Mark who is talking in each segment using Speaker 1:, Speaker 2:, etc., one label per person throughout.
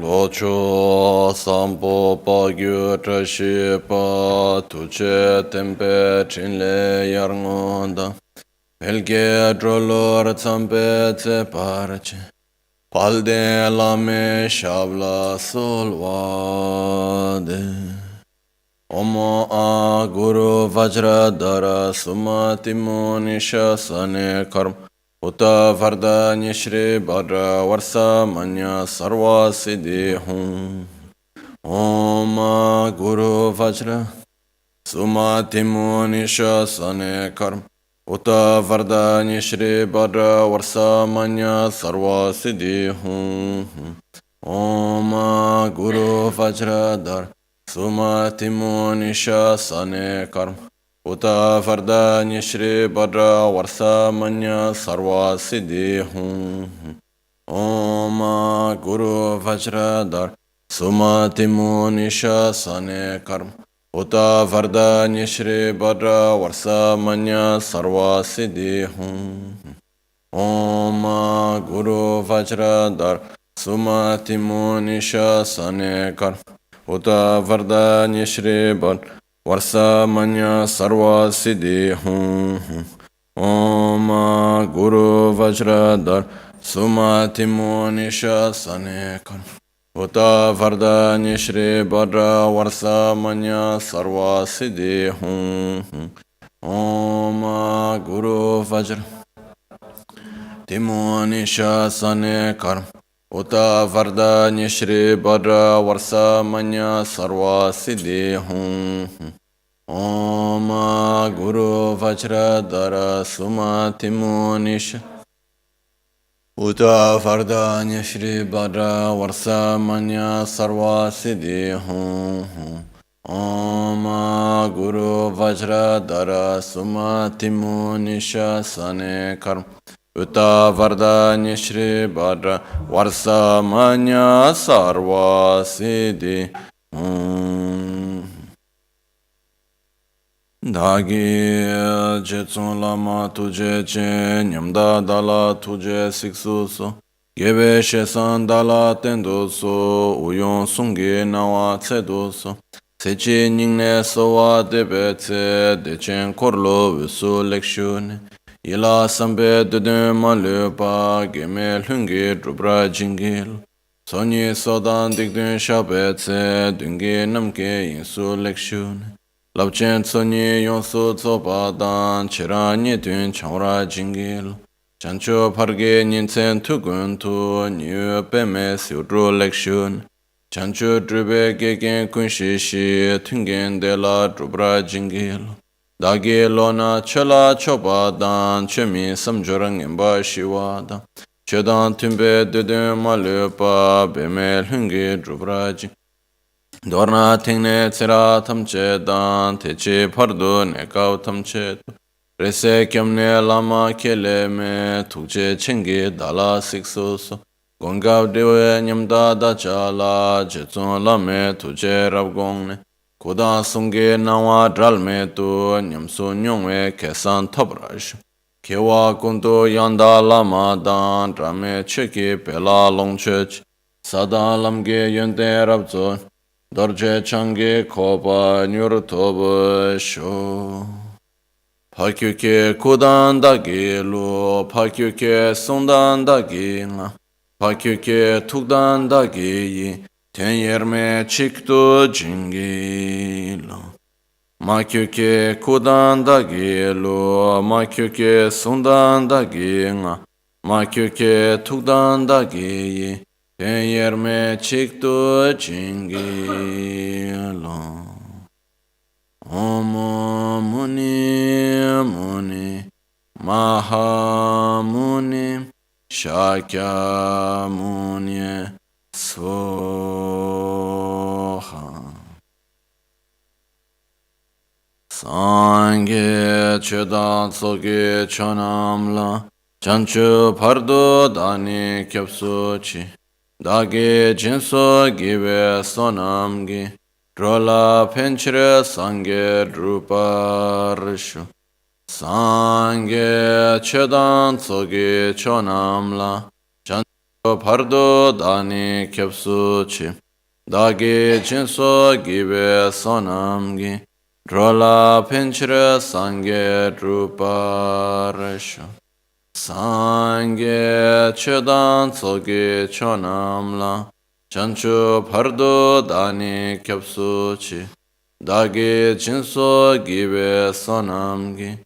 Speaker 1: Locho sampo pagyu trashi pa tuche tempe chinle yarngonda pelge drolor tsampe tse parche palde lame shabla solvade Omo a guru vajra dara sumati munisha sane karma Uta varda nishri badra varsa manya sarva siddhi hum Om guru vajra sumati munisha sane karma Uta varda nishri badra varsa manya sarva siddhi hum Om guru vajra dar sumati munisha sane karma Uta varda nishri badra varsa manya sarva siddhi hum Om guru vajra dar sumati munisha sane karma Uta varda nishri badra varsa manya sarva siddhi hum Om guru vajra dar sumati munisha sane karma Uta varda nishri badra Varsa manya sarva siddhi hum Om guru vajra dar sumati munisha sane karma Uta varda nishri badra varsa manya sarva siddhi hum Om guru vajra timunisha sane karma Uta varda nishri badra varsa manya sarva siddhi hum Om guru vajra dara sumati munisha Uta varda nishri badra varsa manya sarva siddhi hum Om guru vajra dara sumati munisha sane karma Uta varda nishri badra varsa manya sarva siddhi Dagi jetsun lama tuje che nyamda dala tuje siksu so Gebe shesan dala tendo so uyon sungi nawa tsedo so Sechi nyingne sowa debe tse dechen korlo visu lekshune Ila sambe dede malupa geme lungi drupra jingil Sonyi sodan dikdun shabe tse dungi namke yinsu lekshune Labchen tsonyi yonsu tsopa dan chira nyetun chawra jingil Chancho parge nyinsen tukun tu nyu peme siudru lekshun Chancho drube gegen kunshi shi tungen de la drubra jingil Dagi lona chola chopa dan chemi samjura ngenpa shiwa dan Chodan tumbe dudun malupa beme lungi drubra jingil Dorna tingne tsira tamche dan techi pardu nekaw tamche Rese kyamne lama kele me tukche chengi dala siksu so Gongav dewe nyamda dacha la jetsun lame tuje rabgongne Kuda sungi nawa dralme tu nyamsu nyongwe kesan tabrash Kewa kundu yanda lama dan drame cheki pela longchech Sada lamge yonte rabzon Dorje change kopa nyurtobo sho Pakyuke kudan dagi lu Pakyuke sundan dagi nga Pakyuke tukdan dagi yi Ten yerme chiktu jingi lu Makyuke kudan dagi lu Makyuke sundan dagi nga Makyuke tukdan dagi yi Ten yerme chiktu jingi lo Om muni muni maha muni shakyamuni soha Sangye chedan soge chanamla Chanchu pardo dani kyapsu chi Dagi jinso gibe sonamgi Drola penchire sangye druparshu Sangye chedan tsogi chonamla Pardo dani kyapsu chi dagi chinso gibe sonamgi drola pinchira sangye druparasho sangye chedan tsogi chonamla chanchu pardo dani kyapsu chi dagi chinso gibe sonamgi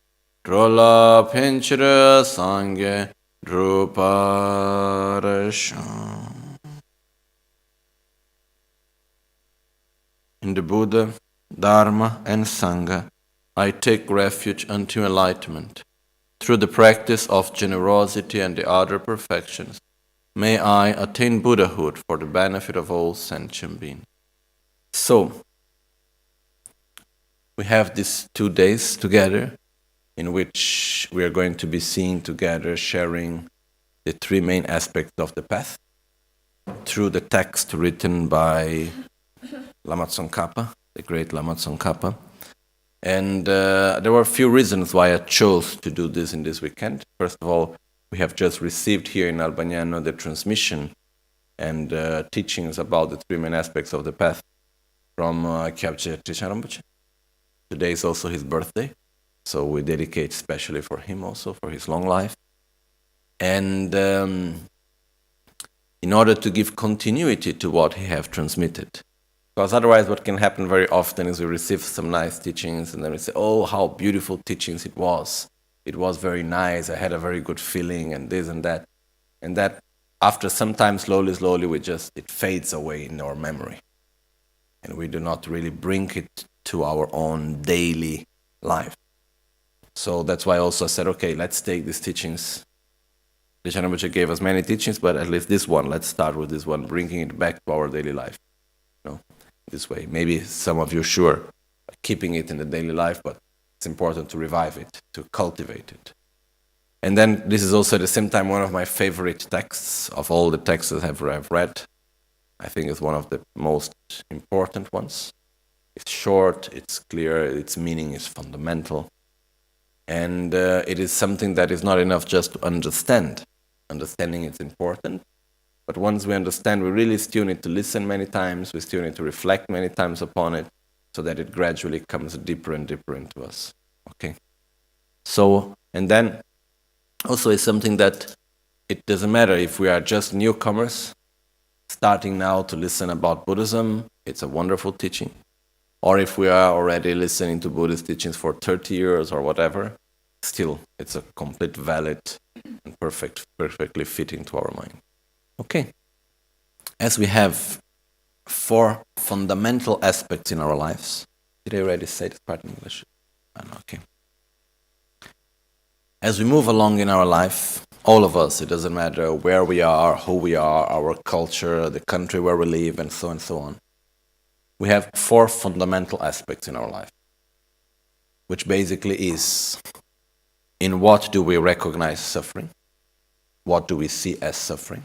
Speaker 1: drola pinchira sangye druparasho. In the Buddha, Dharma, and Sangha, I take refuge unto enlightenment. Through the practice of generosity and the other perfections, may I attain Buddhahood for the benefit of all sentient beings. So, we have these 2 days together, in which we are going to be seeing together, sharing the 3 main aspects of the path through the text written by Lama Tsongkhapa, the great Lama Tsongkhapa. And there were a few reasons why I chose to do this in this weekend. First of all, we have just received here in Albagnano the transmission and teachings about the 3 main aspects of the path from Kyabje Rinpoche. Today is also his birthday, so we dedicate especially for him also, for his long life. And in order to give continuity to what he have transmitted. Because otherwise what can happen very often is we receive some nice teachings and then we say, oh, how beautiful teachings it was. It was very nice, I had a very good feeling and this and that. And that after some time, slowly, it fades away in our memory. And we do not really bring it to our own daily life. So that's why I also said, okay, let's take these teachings. Rinpoche gave us many teachings, but at least this one, let's start with this one, bringing it back to our daily life. This way. Maybe some of you, sure, are keeping it in the daily life, but it's important to revive it, to cultivate it. And then this is also at the same time one of my favorite texts of all the texts that I've read. I think it's one of the most important ones. It's short, it's clear, its meaning is fundamental. And it is something that is not enough just to understand. Understanding is important. But once we understand, we really still need to listen many times, we still need to reflect many times upon it, so that it gradually comes deeper and deeper into us. Okay? So, and then also it's something that it doesn't matter if we are just newcomers, starting now to listen about Buddhism, it's a wonderful teaching. Or if we are already listening to Buddhist teachings for 30 years or whatever, still it's a complete valid and perfectly fitting to our mind. Okay, as we have 4 fundamental aspects in our lives. Did I already say this part in English? Okay. As we move along in our life, all of us, it doesn't matter where we are, who we are, our culture, the country where we live, and so on. We have 4 fundamental aspects in our life, which basically is, in what do we recognize suffering? What do we see as suffering?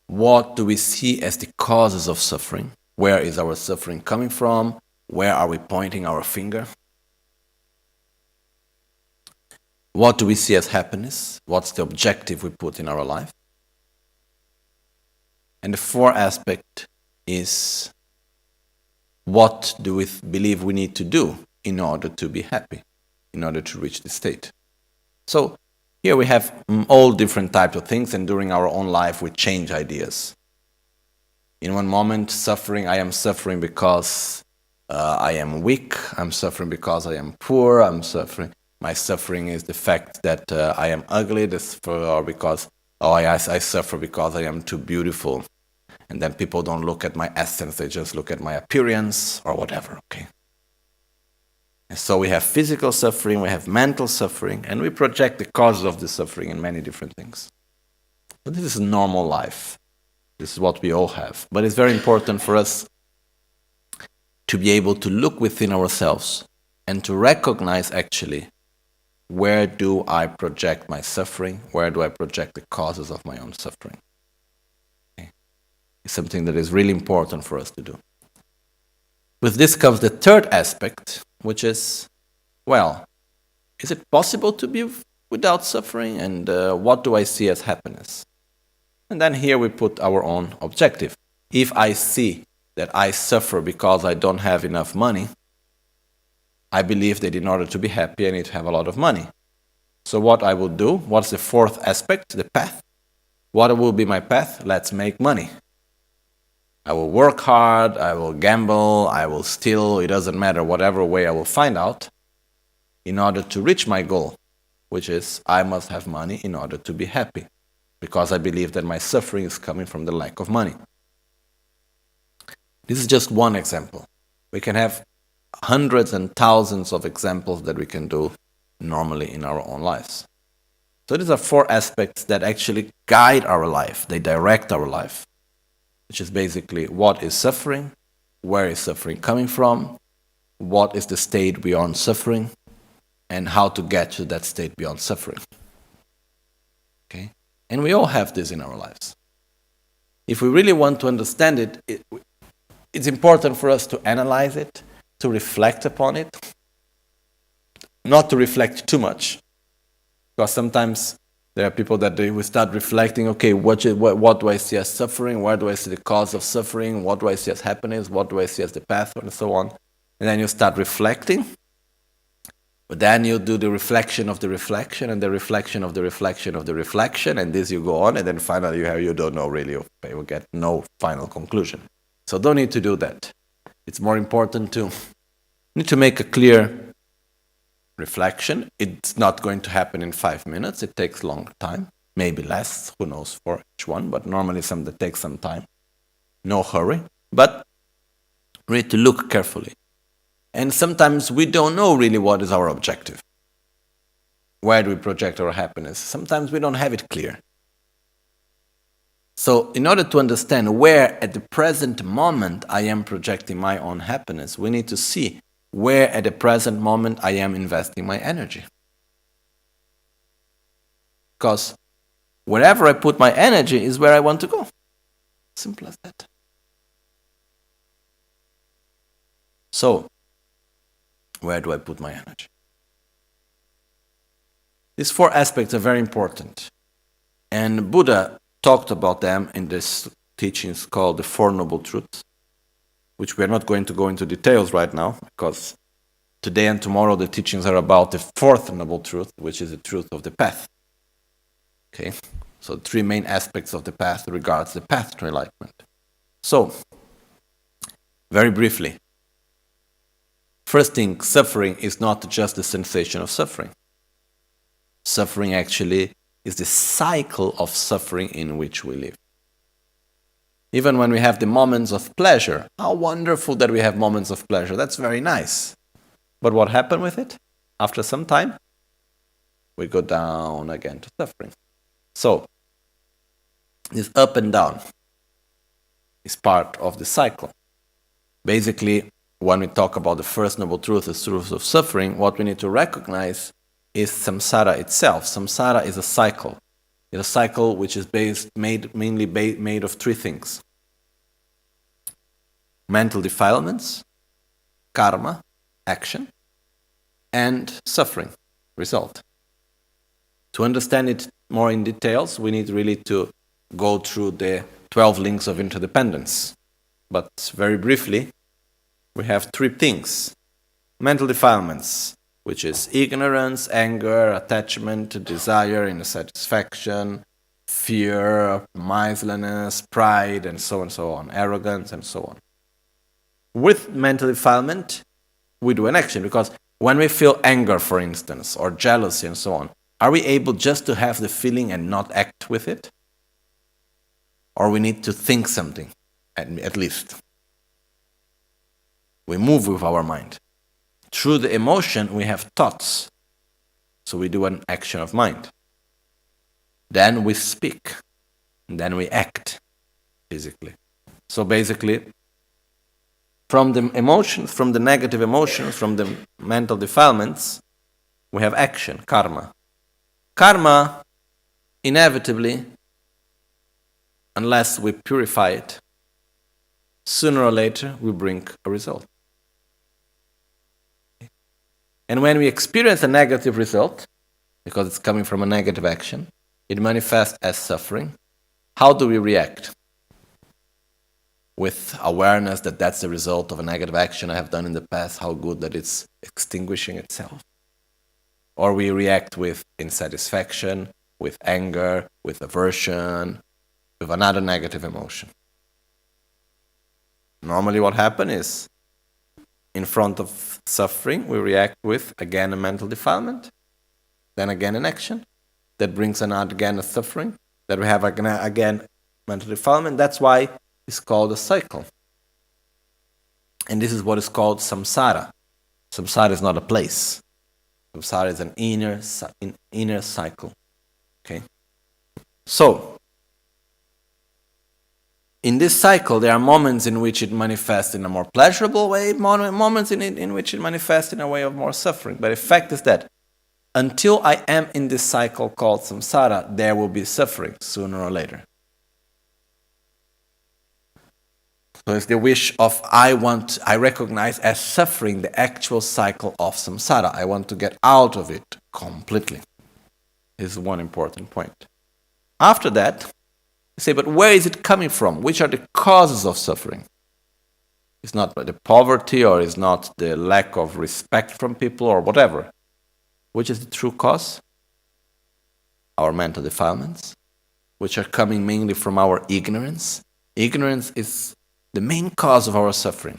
Speaker 1: What do we see as the causes of suffering? Where is our suffering coming from? Where are we pointing our finger? What do we see as happiness? What's the objective we put in our life? And the 4th aspect is, what do we believe we need to do in order to be happy, in order to reach this state? So, here we have all different types of things, and during our own life we change ideas. In one moment, suffering, I am suffering because I am weak, I'm suffering because I am poor, my suffering is the fact that I am ugly, or because I suffer because I am too beautiful. And then people don't look at my essence, they just look at my appearance, or whatever, okay? And so we have physical suffering, we have mental suffering, and we project the causes of the suffering in many different things. But this is normal life. This is what we all have. But it's very important for us to be able to look within ourselves and to recognize actually, where do I project my suffering? Where do I project the causes of my own suffering? Okay. It's something that is really important for us to do. With this comes the 3rd aspect, which is, well, is it possible to be without suffering, and what do I see as happiness? And then here we put our own objective. If I see that I suffer because I don't have enough money, I believe that in order to be happy, I need to have a lot of money. So what I will do, what's the fourth aspect, the path? What will be my path? Let's make money. I will work hard, I will gamble, I will steal, it doesn't matter, whatever way I will find out, in order to reach my goal, which is I must have money in order to be happy, because I believe that my suffering is coming from the lack of money. This is just one example. We can have hundreds and thousands of examples that we can do normally in our own lives. So these are four aspects that actually guide our life, they direct our life, which is basically what is suffering, where is suffering coming from, what is the state beyond suffering, and how to get to that state beyond suffering. Okay? And we all have this in our lives. If we really want to understand it, it's important for us to analyze it, to reflect upon it, not to reflect too much. Because sometimes there are people that they will start reflecting, okay, what do I see as suffering? Where do I see the cause of suffering? What do I see as happiness? What do I see as the path? And so on. And then you start reflecting. But then you do the reflection of the reflection and the reflection of the reflection of the reflection. And this you go on. And then finally you don't know really. You will get no final conclusion. So don't need to do that. It's more important to need to make a clear reflection. It's not going to happen in 5 minutes. It takes a long time, maybe less, who knows for each one, but normally that takes some time. No hurry, but we need to look carefully. And sometimes we don't know really what is our objective. Where do we project our happiness? Sometimes we don't have it clear. So in order to understand where at the present moment I am projecting my own happiness, we need to see where at the present moment I am investing my energy. Because wherever I put my energy is where I want to go. Simple as that. So, where do I put my energy? These four aspects are very important. And Buddha talked about them in this teachings called the Four Noble Truths, which we are not going to go into details right now, because today and tomorrow the teachings are about the fourth noble truth, which is the truth of the path. Okay, so three main aspects of the path regards the path to enlightenment. So, very briefly, first thing, suffering is not just the sensation of suffering. Suffering actually is the cycle of suffering in which we live. Even when we have the moments of pleasure, how wonderful that we have moments of pleasure. That's very nice. But what happened with it? After some time, we go down again to suffering. So, this up and down is part of the cycle. Basically, when we talk about the first noble truth, the truth of suffering, what we need to recognize is samsara itself. Samsara is a cycle. It's a cycle which is mainly made of three things: mental defilements, karma, action, and suffering, result. To understand it more in details, we need really to go through the 12 links of interdependence. But very briefly, we have three things. Mental defilements, which is ignorance, anger, attachment, desire, insatisfaction, fear, miserliness, pride, and so on, arrogance, and so on. With mental defilement, we do an action, because when we feel anger, for instance, or jealousy, and so on, are we able just to have the feeling and not act with it? Or we need to think something, at least. We move with our mind. Through the emotion, we have thoughts. So we do an action of mind. Then we speak. And then we act physically. So basically, from the emotions, from the negative emotions, from the mental defilements, we have action, karma. Karma, inevitably, unless we purify it, sooner or later will bring a result. And when we experience a negative result,
Speaker 2: because it's coming from a negative action. It manifests as suffering. How do we react? With awareness that that's the result of a negative action I have done in the past, how good that it's extinguishing itself. Or we react with insatisfaction, with anger, with aversion, with another negative emotion. Normally what happens is, in front of suffering, we react with, again, a mental defilement, then again an action, that brings again a suffering, that we have again mental defilement. That's why it's called a cycle. And this is what is called samsara. Samsara is not a place. Samsara is an inner cycle. Okay? So, in this cycle, there are moments in which it manifests in a more pleasurable way, moments in which it manifests in a way of more suffering. But the fact is that until I am in this cycle called samsara, there will be suffering sooner or later. So it's the wish of I recognize as suffering the actual cycle of samsara. I want to get out of it completely. This is one important point. After that, you say, but where is it coming from? Which are the causes of suffering? It's not the poverty, or it's not the lack of respect from people, or whatever. Which is the true cause? Our mental defilements, which are coming mainly from our ignorance. Ignorance is the main cause of our suffering,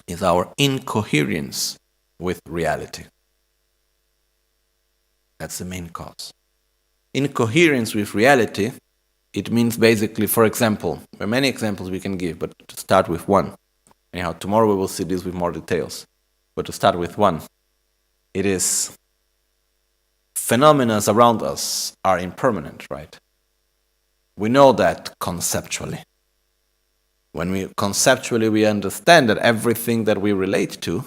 Speaker 2: is our incoherence with reality. That's the main cause. Incoherence with reality, it means basically, for example, there are many examples we can give, but to start with one. Anyhow, tomorrow we will see this with more details. But to start with one, it is phenomena around us are impermanent, right? We know that conceptually. When we understand that everything that we relate to,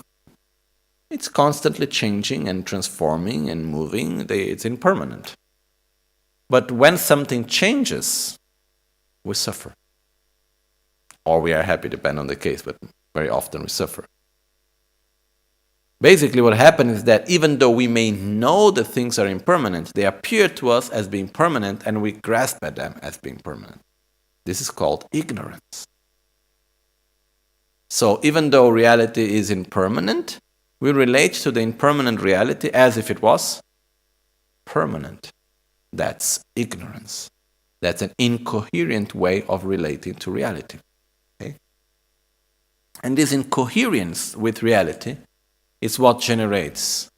Speaker 2: it's constantly changing and transforming and moving. It's impermanent. But when something changes, we suffer. Or we are happy, depending on the case, but very often we suffer. Basically what happens is that even though we may know that things are impermanent, they appear to us as being permanent and we grasp at them as being permanent. This is called ignorance. So even though reality is impermanent, we relate to the impermanent reality as if it was permanent. That's ignorance. That's an incoherent way of relating to reality. Okay? And this incoherence with reality is what generates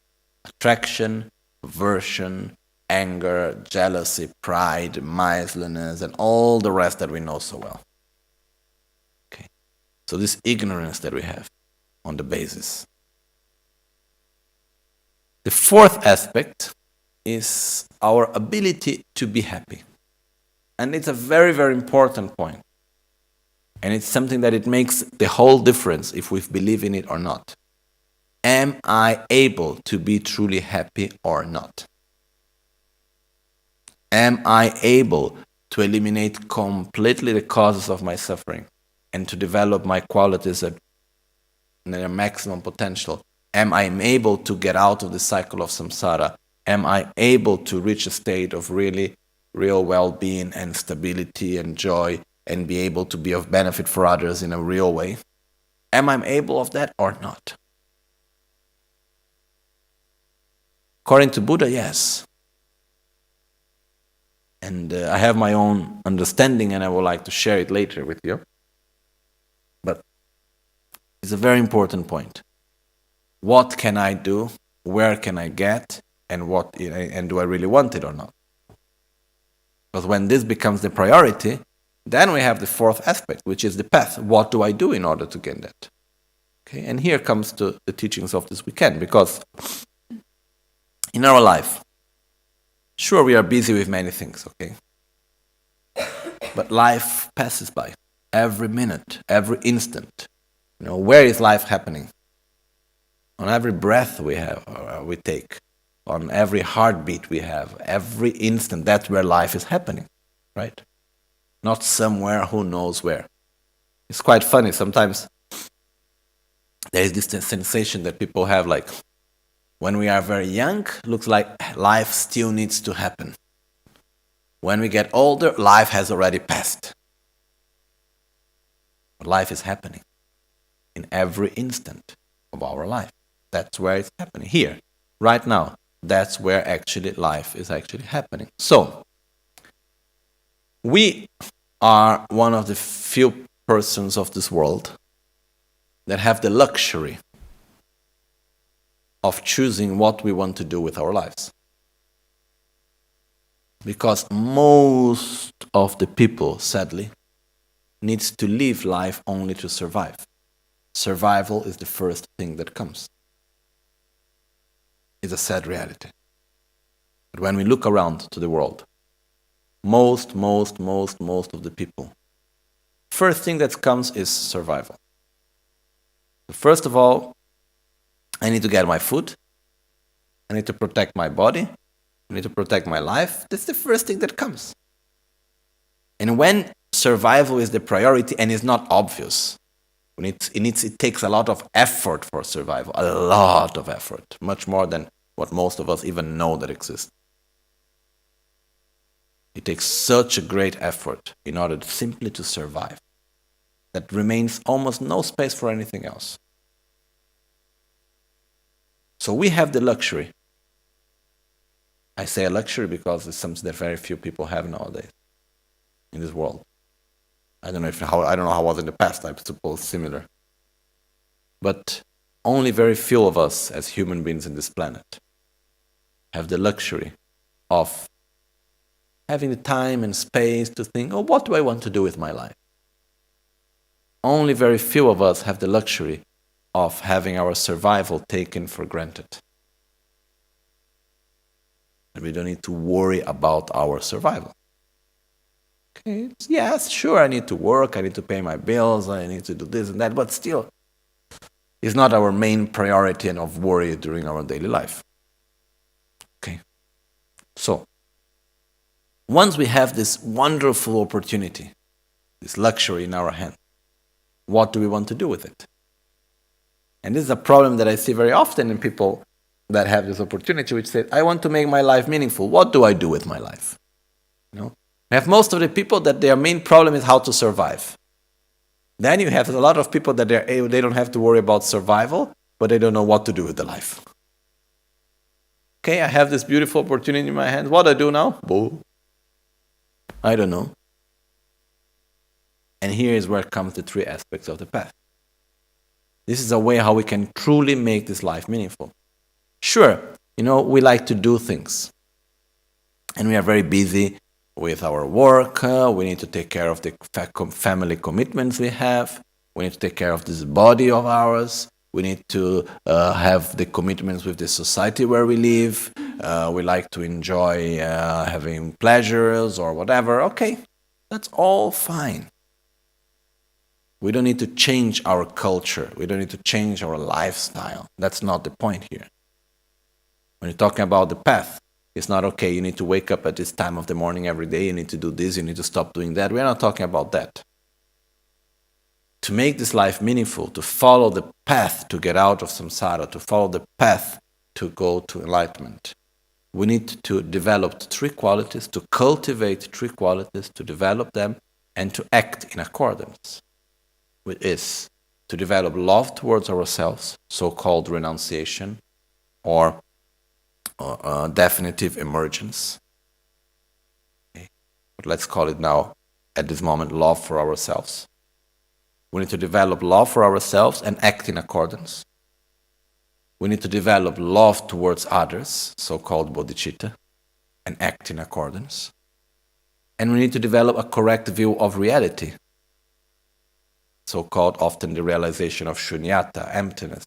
Speaker 2: attraction, aversion, anger, jealousy, pride, miserliness, and all the rest that we know so well. Okay. So this ignorance that we have on the basis. The fourth aspect is our ability to be happy. And it's a very, very important point. And it's something that it makes the whole difference if we believe in it or not. Am I able to be truly happy or not? Am I able to eliminate completely the causes of my suffering and to develop my qualities at their maximum potential? Am I able to get out of the cycle of samsara? Am I able to reach a state of real well-being and stability and joy and be able to be of benefit for others in a real way? Am I able of that or not? According to Buddha, yes. And I have my own understanding and I would like to share it later with you. But it's a very important point. What can I do? Where can I get? And do I really want it or not? Because when this becomes the priority, then we have the fourth aspect, which is the path. What do I do in order to get that? Okay, and here comes to the teachings of this weekend, because in our life, sure, we are busy with many things, okay? But life passes by every minute, every instant. Where is life happening? On every breath we take, on every heartbeat we have, every instant, that's where life is happening, right? Not somewhere, who knows where. It's quite funny, sometimes there is this sensation that people have, like, When we are very young, looks like life still needs to happen. When we get older, life has already passed. But life is happening in every instant of our life. That's where it's happening. Here, right now, that's where actually life is actually happening. So, we are one of the few persons of this world that have the luxury of choosing what we want to do with our lives. Because most of the people, sadly, needs to live life only to survive. Survival is the first thing that comes. It's a sad reality. But when we look around to the world, most of the people, first thing that comes is survival. So first of all, I need to get my food. I need to protect my body. I need to protect my life. That's the first thing that comes. And when survival is the priority and is not obvious, it takes a lot of effort for survival, a lot of effort, much more than what most of us even know that exists. It takes such a great effort in order simply to survive that remains almost no space for anything else. So we have the luxury. I say a luxury because it's something that very few people have nowadays in this world. I don't know how it was in the past. I suppose similar. But only very few of us as human beings in this planet have the luxury of having the time and space to think, oh, what do I want to do with my life? Only very few of us have the luxury of having our survival taken for granted. And we don't need to worry about our survival. Okay, yes, sure, I need to work, I need to pay my bills, I need to do this and that, but still, it's not our main priority and of worry during our daily life. Okay, so, once we have this wonderful opportunity, this luxury in our hand, what do we want to do with it? And this is a problem that I see very often in people that have this opportunity, which say, I want to make my life meaningful. What do I do with my life? You know? You have most of the people that their main problem is how to survive. Then you have a lot of people that they don't have to worry about survival, but they don't know what to do with the life. Okay, I have this beautiful opportunity in my hands. What do I do now? Boo. I don't know. And here is where comes the three aspects of the path. This is a way how we can truly make this life meaningful. Sure, we like to do things. And we are very busy with our work. We need to take care of the family commitments we have. We need to take care of this body of ours. We need to have the commitments with the society where we live. We like to enjoy having pleasures or whatever. Okay, that's all fine. We don't need to change our culture. We don't need to change our lifestyle. That's not the point here. When you're talking about the path, it's not okay, you need to wake up at this time of the morning every day, you need to do this, you need to stop doing that. We're not talking about that. To make this life meaningful, to follow the path to get out of samsara, to follow the path to go to enlightenment, we need to develop three qualities, to cultivate three qualities, to develop them, and to act in accordance. Which is to develop love towards ourselves, so-called renunciation, or definitive emergence. Okay. But let's call it now, at this moment, love for ourselves. We need to develop love for ourselves and act in accordance. We need to develop love towards others, so-called bodhicitta, and act in accordance. And we need to develop a correct view of reality, so-called often the realization of shunyata, emptiness,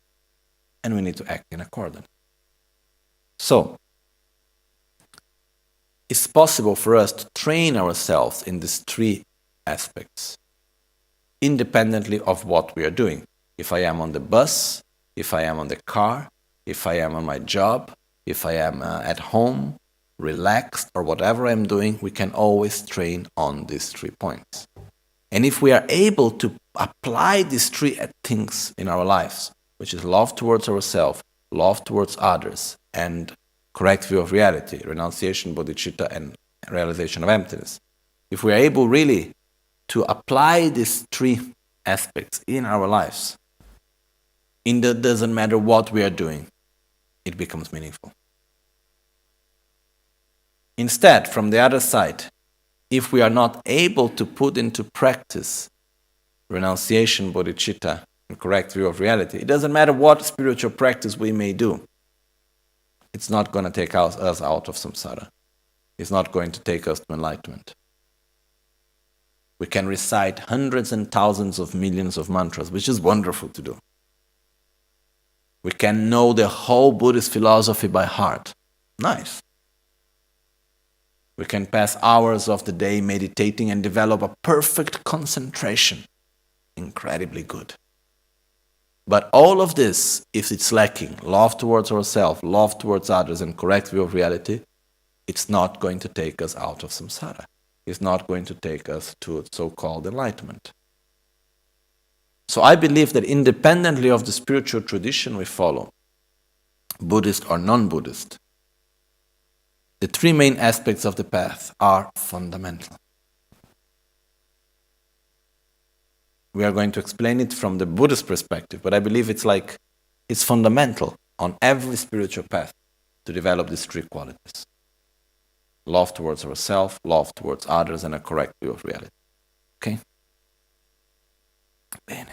Speaker 2: and we need to act in accordance. So, it's possible for us to train ourselves in these three aspects, independently of what we are doing. If I am on the bus, if I am on the car, if I am on my job, if I am at home, relaxed, or whatever I'm doing, we can always train on these 3 points. And if we are able to apply these 3 things in our lives, which is love towards ourselves, love towards others, and correct view of reality, renunciation, bodhicitta, and realization of emptiness. If we are able really to apply these three aspects in our lives, it doesn't matter what we are doing, it becomes meaningful. Instead, from the other side, if we are not able to put into practice renunciation, bodhicitta, and correct view of reality, it doesn't matter what spiritual practice we may do, it's not going to take us out of samsara. It's not going to take us to enlightenment. We can recite hundreds and thousands of millions of mantras, which is wonderful to do. We can know the whole Buddhist philosophy by heart. Nice. We can pass hours of the day meditating and develop a perfect concentration. Incredibly good. But all of this, if it's lacking, love towards ourselves, love towards others, and correct view of reality, it's not going to take us out of samsara. It's not going to take us to so-called enlightenment. So I believe that independently of the spiritual tradition we follow, Buddhist or non-Buddhist, the three main aspects of the path are fundamental. We are going to explain it from the Buddhist perspective, but I believe it's fundamental on every spiritual path to develop these three qualities. Love towards ourselves, love towards others, and a correct view of reality. Okay? Bene.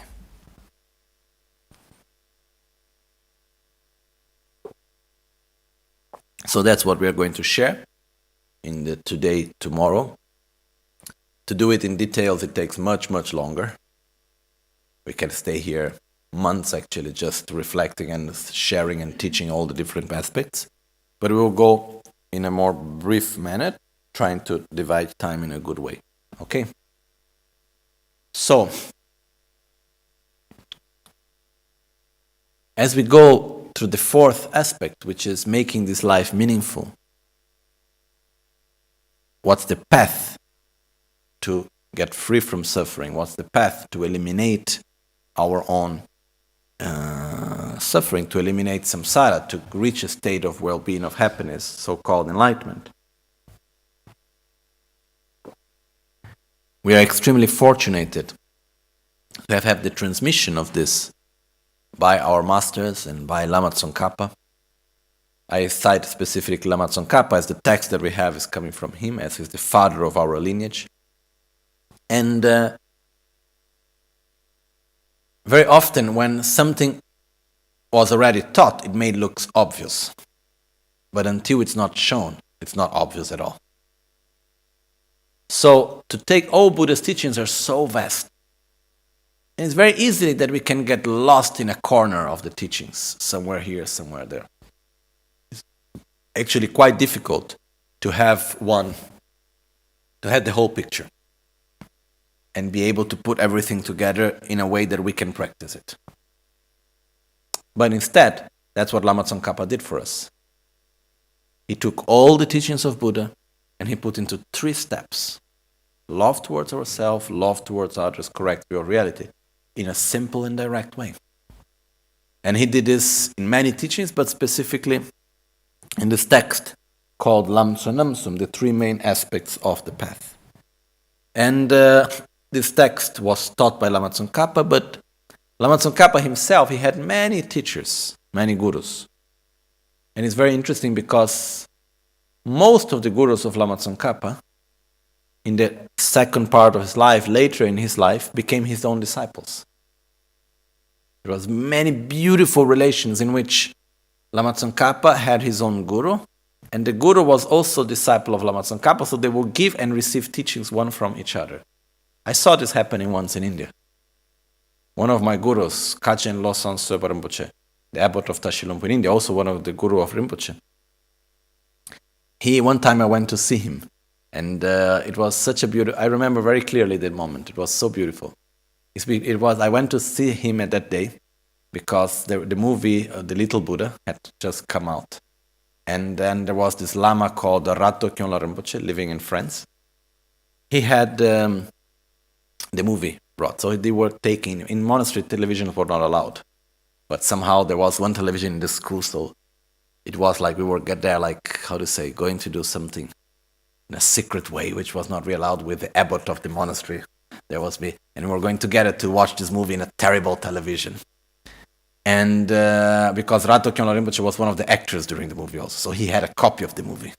Speaker 2: So that's what we are going to share in the today, tomorrow. To do it in details, it takes much, much longer. We can stay here months actually just reflecting and sharing and teaching all the different aspects. But we will go in a more brief manner, trying to divide time in a good way. Okay? So, as we go through the fourth aspect, which is making this life meaningful, what's the path to get free from suffering? What's the path to eliminate our own suffering, to eliminate samsara, to reach a state of well-being, of happiness, so-called enlightenment? We are extremely fortunate to have had the transmission of this by our masters and by Lama Tsongkhapa. I cite specifically Lama Tsongkhapa as the text that we have is coming from him, as he's the father of our lineage. And very often when something was already taught, it may look obvious. But until it's not shown, it's not obvious at all. So to take all Buddha's teachings are so vast. And it's very easily that we can get lost in a corner of the teachings, somewhere here, somewhere there. It's actually quite difficult to have the whole picture and be able to put everything together in a way that we can practice it. But instead, that's what Lama Tsongkhapa did for us. He took all the teachings of Buddha and he put into 3 steps. Love towards ourselves, love towards others, correct view of reality, in a simple and direct way. And he did this in many teachings, but specifically in this text called Lamsa Namsum, the 3 main aspects of the path. And this text was taught by Lama Tsongkhapa, but Lama Tsongkhapa himself, he had many teachers, many gurus. And it's very interesting because most of the gurus of Lama Tsongkhapa, in the second part of his life, later in his life, became his own disciples. There was many beautiful relations in which Lama Tsongkhapa had his own guru, and the guru was also disciple of Lama Tsongkhapa, so they would give and receive teachings one from each other. I saw this happening once in India. One of my gurus, Kachen Losang Sopa Rinpoche, the abbot of Tashilumpo in India, also one of the guru of Rinpoche. One time I went to see him, and it was such a beautiful, I remember very clearly that moment. It was so beautiful. I went to see him at that day because the movie, The Little Buddha, had just come out. And then there was this Lama called Rato Kyonla Rinpoche living in France. He had the movie brought, so they were taking, in monastery television were not allowed. But somehow there was one television in the school, so it was like we were get there, like, how to say, going to do something in a secret way, which was not really allowed with the abbot of the monastery. There was me, and we were going together to watch this movie in a terrible television. And because Rato Kyonla Rinpoche was one of the actors during the movie also, so he had a copy of the movie.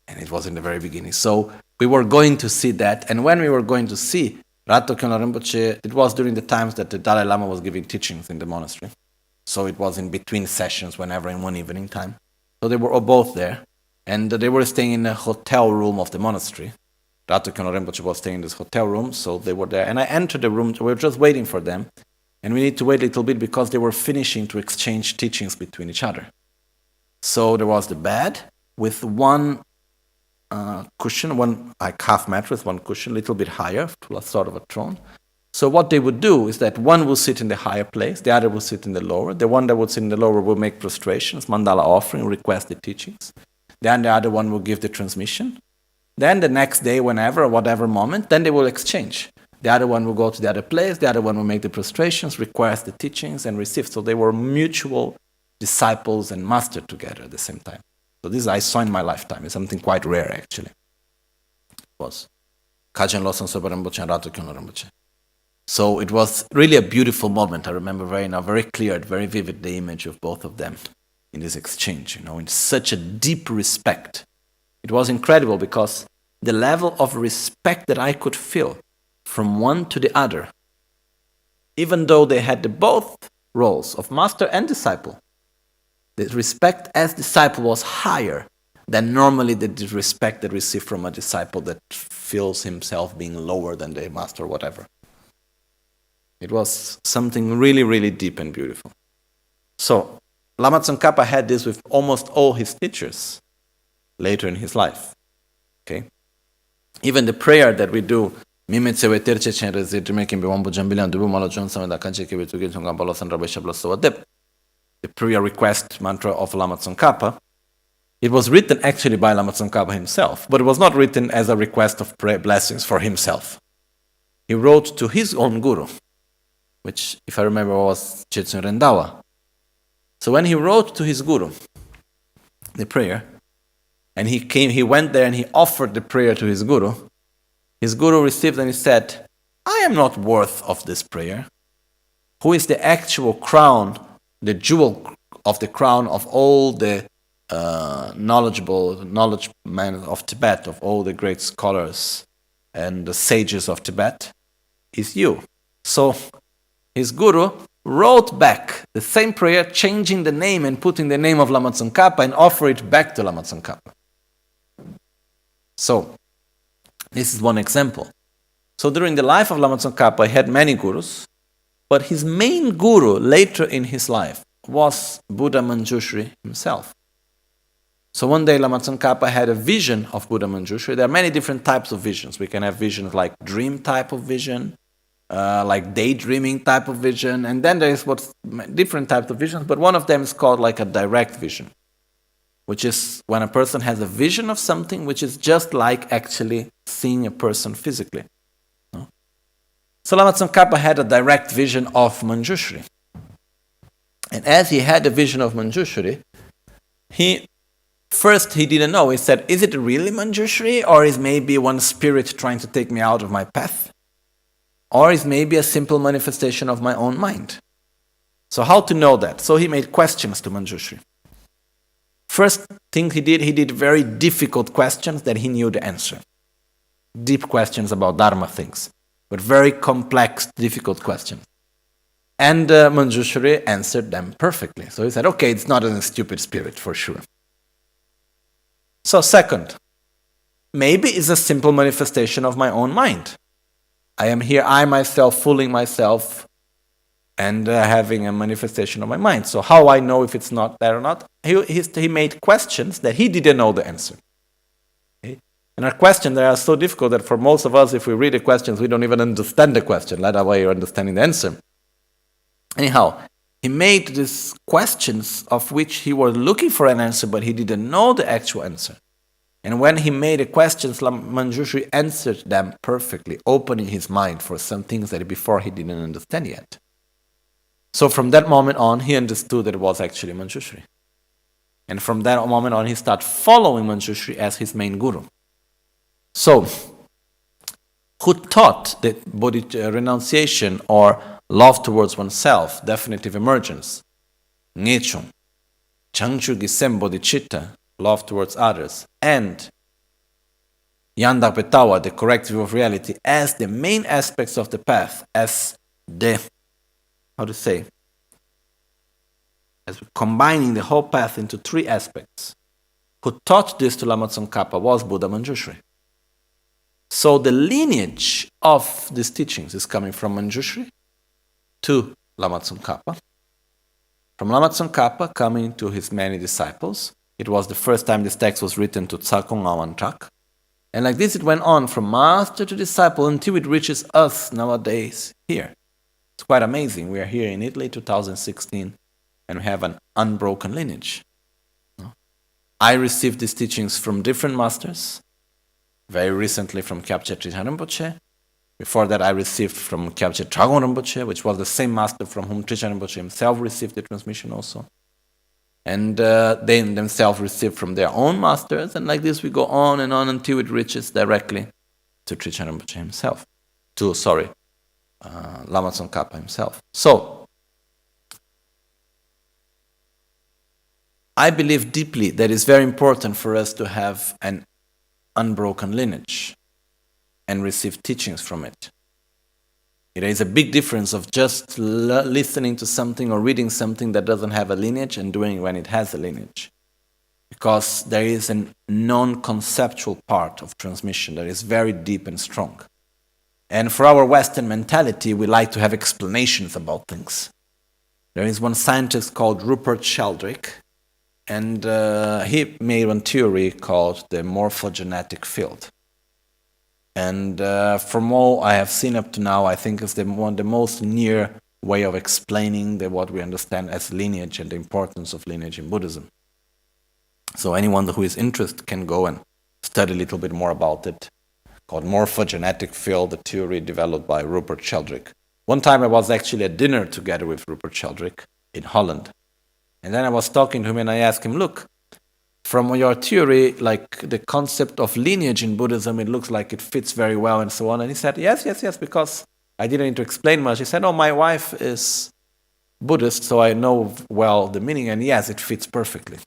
Speaker 2: And it was in the very beginning. So we were going to see that, and when we were going to see Rato Kyonla Rinpoche, it was during the times that the Dalai Lama was giving teachings in the monastery. So it was in between sessions, whenever in one evening time. So they were all both there, and they were staying in a hotel room of the monastery. Rato Kyonla Rinpoche was staying in this hotel room, so they were there. And I entered the room, we were just waiting for them. And we need to wait a little bit because they were finishing to exchange teachings between each other. So there was the bed with one cushion, one like half mattress, one cushion, a little bit higher, sort of a throne. So what they would do is that one will sit in the higher place, the other will sit in the lower. The one that would sit in the lower will make prostrations, mandala offering, request the teachings. Then the other one will give the transmission. Then the next day, whenever, or whatever moment, then they will exchange. The other one will go to the other place, the other one will make the prostrations, request the teachings, and receive. So they were mutual disciples and master together at the same time. So this I saw in my lifetime. It's something quite rare, actually. It was Kajen Losang Sopa Rinpoche and Rato Kyonla Rinpoche. So it was really a beautiful moment. I remember very clear, very vivid, the image of both of them in this exchange, in such a deep respect. It was incredible because the level of respect that I could feel from one to the other, even though they had the both roles of master and disciple, the respect as disciple was higher than normally the respect that received from a disciple that feels himself being lower than the master or whatever. It was something really, really deep and beautiful. So, Lama Tsongkhapa had this with almost all his teachers later in his life. Okay? Even the prayer that we do, the prayer request mantra of Lama Tsongkhapa, it was written actually by Lama Tsongkhapa himself, but it was not written as a request of blessings for himself. He wrote to his own guru, which, if I remember, was Jetsun Rendawa. So when he wrote to his guru the prayer, and he went there and he offered the prayer to his guru received and he said, I am not worth of this prayer. Who is the actual crown, the jewel of the crown of all the knowledge men of Tibet, of all the great scholars and the sages of Tibet, is you. So his guru wrote back the same prayer, changing the name and putting the name of Lama Tsongkhapa and offer it back to Lama Tsongkhapa. So, this is one example. So during the life of Lama Tsongkhapa, he had many gurus, but his main guru later in his life was Buddha Manjushri himself. So one day Lama Tsongkhapa had a vision of Buddha Manjushri. There are many different types of visions. We can have visions like dream type of vision, like daydreaming type of vision, and then there is what's different types of visions, but one of them is called like a direct vision, which is when a person has a vision of something which is just like actually seeing a person physically. No? So Lama Tsongkhapa had a direct vision of Manjushri. And as he had a vision of Manjushri, he didn't know. He said, is it really Manjushri, or is maybe one spirit trying to take me out of my path? Or is maybe a simple manifestation of my own mind? So how to know that? So he made questions to Manjushri. First thing he did very difficult questions that he knew the answer. Deep questions about Dharma things, but very complex, difficult questions. And Manjushri answered them perfectly. So he said, okay, it's not a stupid spirit for sure. So second, maybe it's a simple manifestation of my own mind. I am here, I myself, fooling myself and having a manifestation of my mind. So how I know if it's not there or not? He made questions that he didn't know the answer. Okay? And our questions, they are so difficult that for most of us, if we read the questions, we don't even understand the question, let alone understanding the answer. Anyhow, he made these questions of which he was looking for an answer, but he didn't know the actual answer. And when he made the questions, Manjushri answered them perfectly, opening his mind for some things that before he didn't understand yet. So from that moment on, he understood that it was actually Manjushri. And from that moment on, he started following Manjushri as his main guru. So, who taught that renunciation or love towards oneself, definitive emergence? Ngechung, Changchu Gisem Bodhicitta, love towards others, and Yandak Petawa, the correct view of reality, as the main aspects of the path, as the, as combining the whole path into three aspects. Who taught this to Lama Tsongkhapa was Buddha Manjushri. So the lineage of these teachings is coming from Manjushri to Lama Tsongkhapa. From Lama Tsongkhapa coming to his many disciples. It was the first time this text was written to Tsakong Awantrak. And like this it went on from master to disciple until it reaches us nowadays here. It's quite amazing. We are here in Italy, 2016, and we have an unbroken lineage. I received these teachings from different masters. Very recently from Kyabche Trijang Rinpoche. Before that I received from Kyabche Tragon Rinpoche, which was the same master from whom Trijang Rinpoche himself received the transmission also. And they themselves received from their own masters, and like this we go on and until it reaches directly to Trijang Rinpoche himself. Lama Tsongkhapa himself. So, I believe deeply that it's very important for us to have an unbroken lineage and receive teachings from it. There is a big difference of just listening to something or reading something that doesn't have a lineage and doing when it has a lineage. Because there is a non-conceptual part of transmission that is very deep and strong. And for our Western mentality, we like to have explanations about things. There is one scientist called Rupert Sheldrake, and he made one theory called the morphogenetic field. And from all I have seen up to now, I think it's the most near way of explaining what we understand as lineage and the importance of lineage in Buddhism. So anyone who is interested can go and study a little bit more about it. Called morphogenetic field, the theory developed by Rupert Sheldrake. One time I was actually at dinner together with Rupert Sheldrake in Holland. And then I was talking to him and I asked him, look, from your theory, like the concept of lineage in Buddhism, it looks like it fits very well and so on. And he said, yes, because I didn't need to explain much. He said, oh, my wife is Buddhist, so I know well the meaning. And yes, it fits perfectly.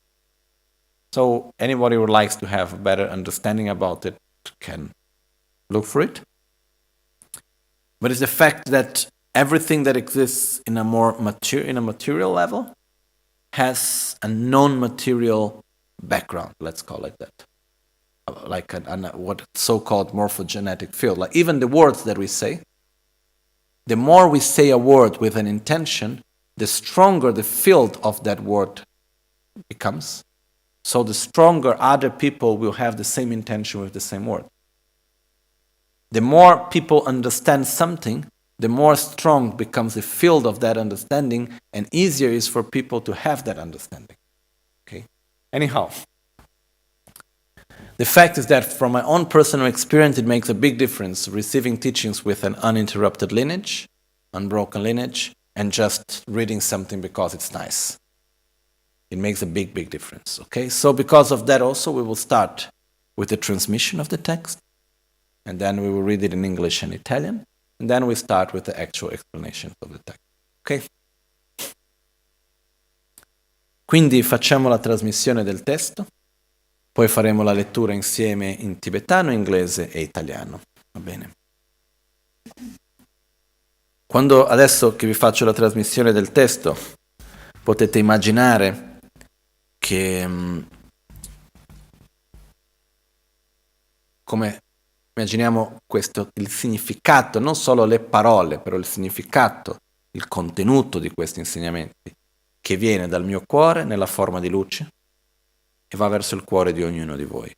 Speaker 2: So anybody who likes to have a better understanding about it can look for it. But it's the fact that everything that exists in a more material level has a non-material background, let's call it that. Like what so-called morphogenetic field. Like even the words that we say, the more we say a word with an intention, the stronger the field of that word becomes. So the stronger other people will have the same intention with the same word. The more people understand something, the more strong becomes the field of that understanding, and easier is for people to have that understanding. Okay? Anyhow, the fact is that from my own personal experience, it makes a big difference receiving teachings with an uninterrupted lineage, unbroken lineage, and just reading something because it's nice. It makes a big, big difference. Okay? So because of that also, we will start with the transmission of the text, and then we will read it in English and Italian, and then we start with the actual explanation of the text. Ok? Quindi facciamo la trasmissione del testo, poi faremo la lettura insieme in tibetano, inglese e italiano. Va bene? Quando adesso che vi faccio la trasmissione del testo, potete immaginare che come immaginiamo questo, il significato, non solo le parole, però il significato, il contenuto di questi insegnamenti, che viene dal mio cuore nella forma di luce e va verso il cuore di ognuno di voi.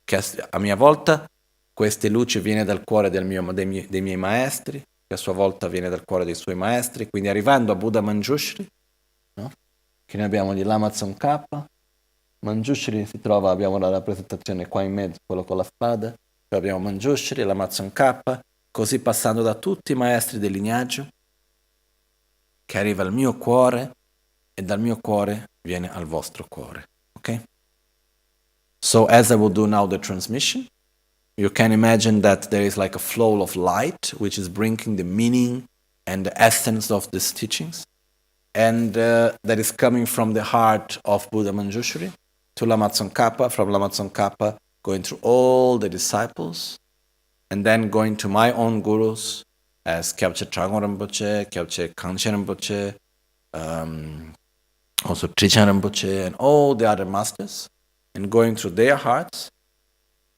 Speaker 2: Che a mia volta queste luci viene dal cuore dei miei maestri, che a sua volta viene dal cuore dei suoi maestri, quindi arrivando a Buddha Manjushri, no? Che noi abbiamo di Lama Tsongkhapa. Manjushri si trova, abbiamo la rappresentazione qua in mezzo, quello con la spada. Poi abbiamo Manjushri, Lama Tsongkhapa, così passando da tutti i maestri del lignaggio che arriva al mio cuore e dal mio cuore viene al vostro cuore. Okay? So as I will do now the transmission, you can imagine that there is like a flow of light which is bringing the meaning and the essence of these teachings. And that is coming from the heart of Buddha Manjushri to Lama Tsongkhapa, from Lama Tsongkhapa going through all the disciples, and then going to my own gurus as Kyabche Tragong Rinpoche, Kyabche Kangchen Rinpoche, also Trichan Rinpoche, and all the other masters, and going through their hearts,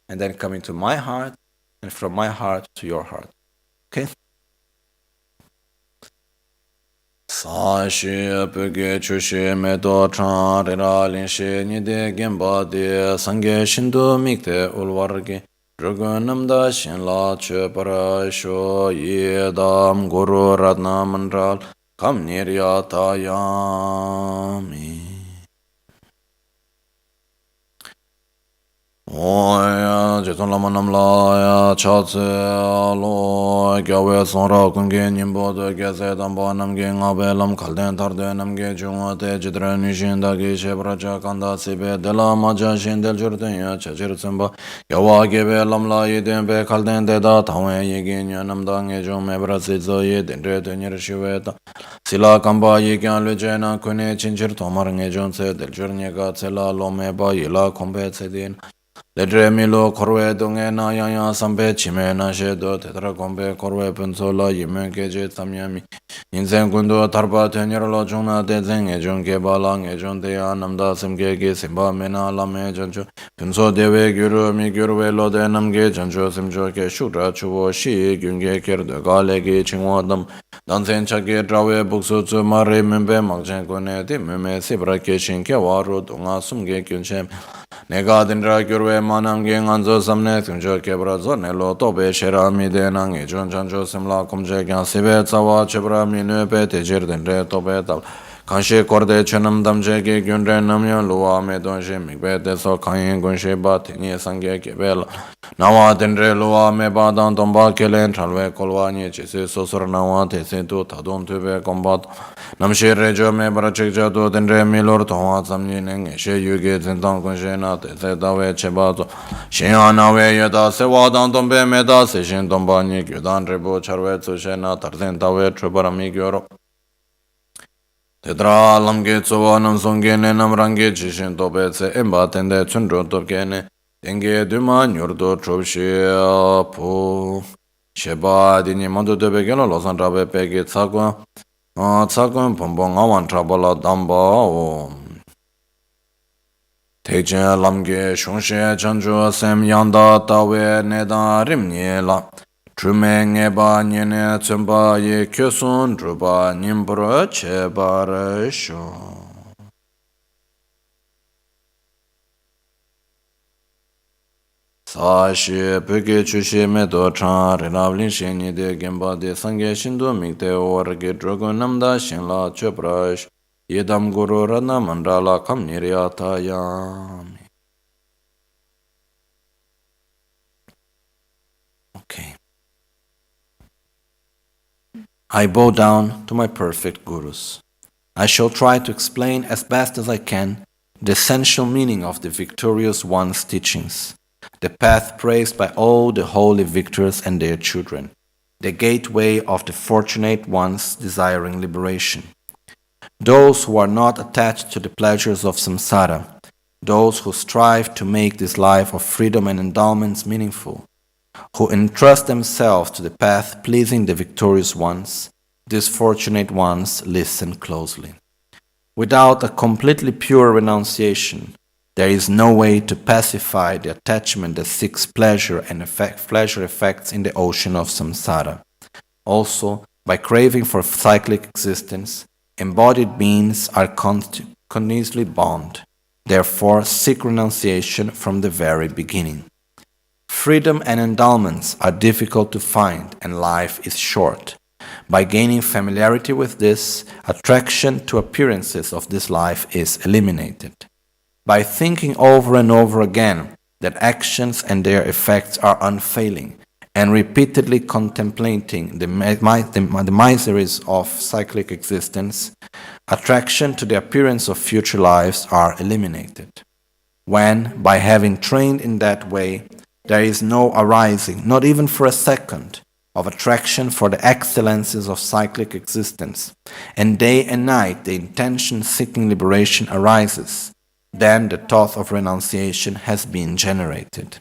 Speaker 2: and then coming to my heart, and from my heart to your heart. Okay? Sa shi pege chu shi me do chan re ra lin shi ni de gen ba de sangye shin do mik te ulwar ge drogo nam da shin la che para sho ye dam guru ratna mandral kam nirya ta yami. Oya, Jetson Lama Namla, Chatse, Alo, Gyawe Sonra Kunge, Nimbo, the Gazet, and Bonam Gang, Abelam, Kalden Tarde, Namge, Junga, Jidra, Nishin, Dagi, Shebraja, Kanda, Sibe, Dela, Maja, Shin, Del Jordan, Chachir Simba, Yawa, Gebe, Lamla, Yedembe, Kalden, Deda, Tawe, Yegin, Yanamdang, Ejum, Ebrazizo, Yedin, Nirshiveta, Sila Kamba, Yegan, Lujena, Kune, Chinchir, Tomar, Nejonse, Del Jorniaga, Sela, Lomeba, Yila, Competsedin. Ledre milo korwe donge na yang sampe chime na she do tetra kompe korwe penso la yime keje tamyami inzen gundo tarpa tenyer lo jungna de zen e jung ke bala nge jung de ya namda simge ge simba mena la me jancho penso dewe gyuru mi gyurwe lo de namge jancho simjo ke shura chubo shi gyunge ker de gale ge chingwa dam dansen chage drawe buksu tsu mare membe magchen kone di meme sibra ke shinke waru dunga sumge gyunchem 내가 든라 교회 만남게 안저 삼내 등저 개브라zo 넬로 또베 셰라미 데낭에 전전조 semla kum제경 세베 자와 제브라미 뇌베 대제르덴레 또베다 간시 거데 천남 담제게 균레 남연 로아메 돈시 미베데서 강인 군시 바티니 상게 개벨 나와 덴레 로아메 바단 돈바 켈렌 탈웨 콜와니 제세 소소르 나와 데센도 타돈 투베 콤바 남시 레조메 바라책자도 덴레 밀로르 도와 잠니네 셰 유게 젠당 군시나 데세다웨 체바도 신야나웨 여다 세와단 돈베 메다 세신 돈바니 규단 레보 차르웨 투셰나 타르덴다웨 트바라미 교로 Tedra lamge tsuwa nam songge ne nam range jishin tope tse emba tende chundro topke ne tenge duma nyurdo chobshi pu sheba dini mandu tope keno losan trabe peke tsakun pompong awan trabala damba o techen lamge shungshe chanchu sem yanda tawe neda rimni la Chume ngeba nyene tsumba ye kyosun druba nimbro chebara sho. Sashi peke chushi me do chan rinavlin sheni de gemba de sangye shindu mikte orge drogo namda shinla chebrash yedam guru rana mandala kam niryata yami. Okay. I bow down to my perfect gurus. I shall try to explain as best as I can the essential meaning of the victorious one's teachings, the path praised by all the holy victors and their children, the gateway of the fortunate ones desiring liberation. Those who are not attached to the pleasures of samsara, those who strive to make this life of freedom and endowments meaningful, who entrust themselves to the path pleasing the victorious ones, these fortunate ones listen closely. Without a completely pure renunciation, there is no way to pacify the attachment that seeks pleasure and pleasure effects in the ocean of samsara. Also, by craving for cyclic existence, embodied beings are continuously bound. Therefore, seek renunciation from the very beginning. Freedom and endowments are difficult to find, and life is short. By gaining familiarity with this, attraction to appearances of this life is eliminated. By thinking over and over again that actions and their effects are unfailing, and repeatedly contemplating the miseries of cyclic existence, attraction to the appearance of future lives are eliminated. When, by having trained in that way, there is no arising, not even for a second, of attraction for the excellences of cyclic existence, and day and night the intention seeking liberation arises, then the thought of renunciation has been generated.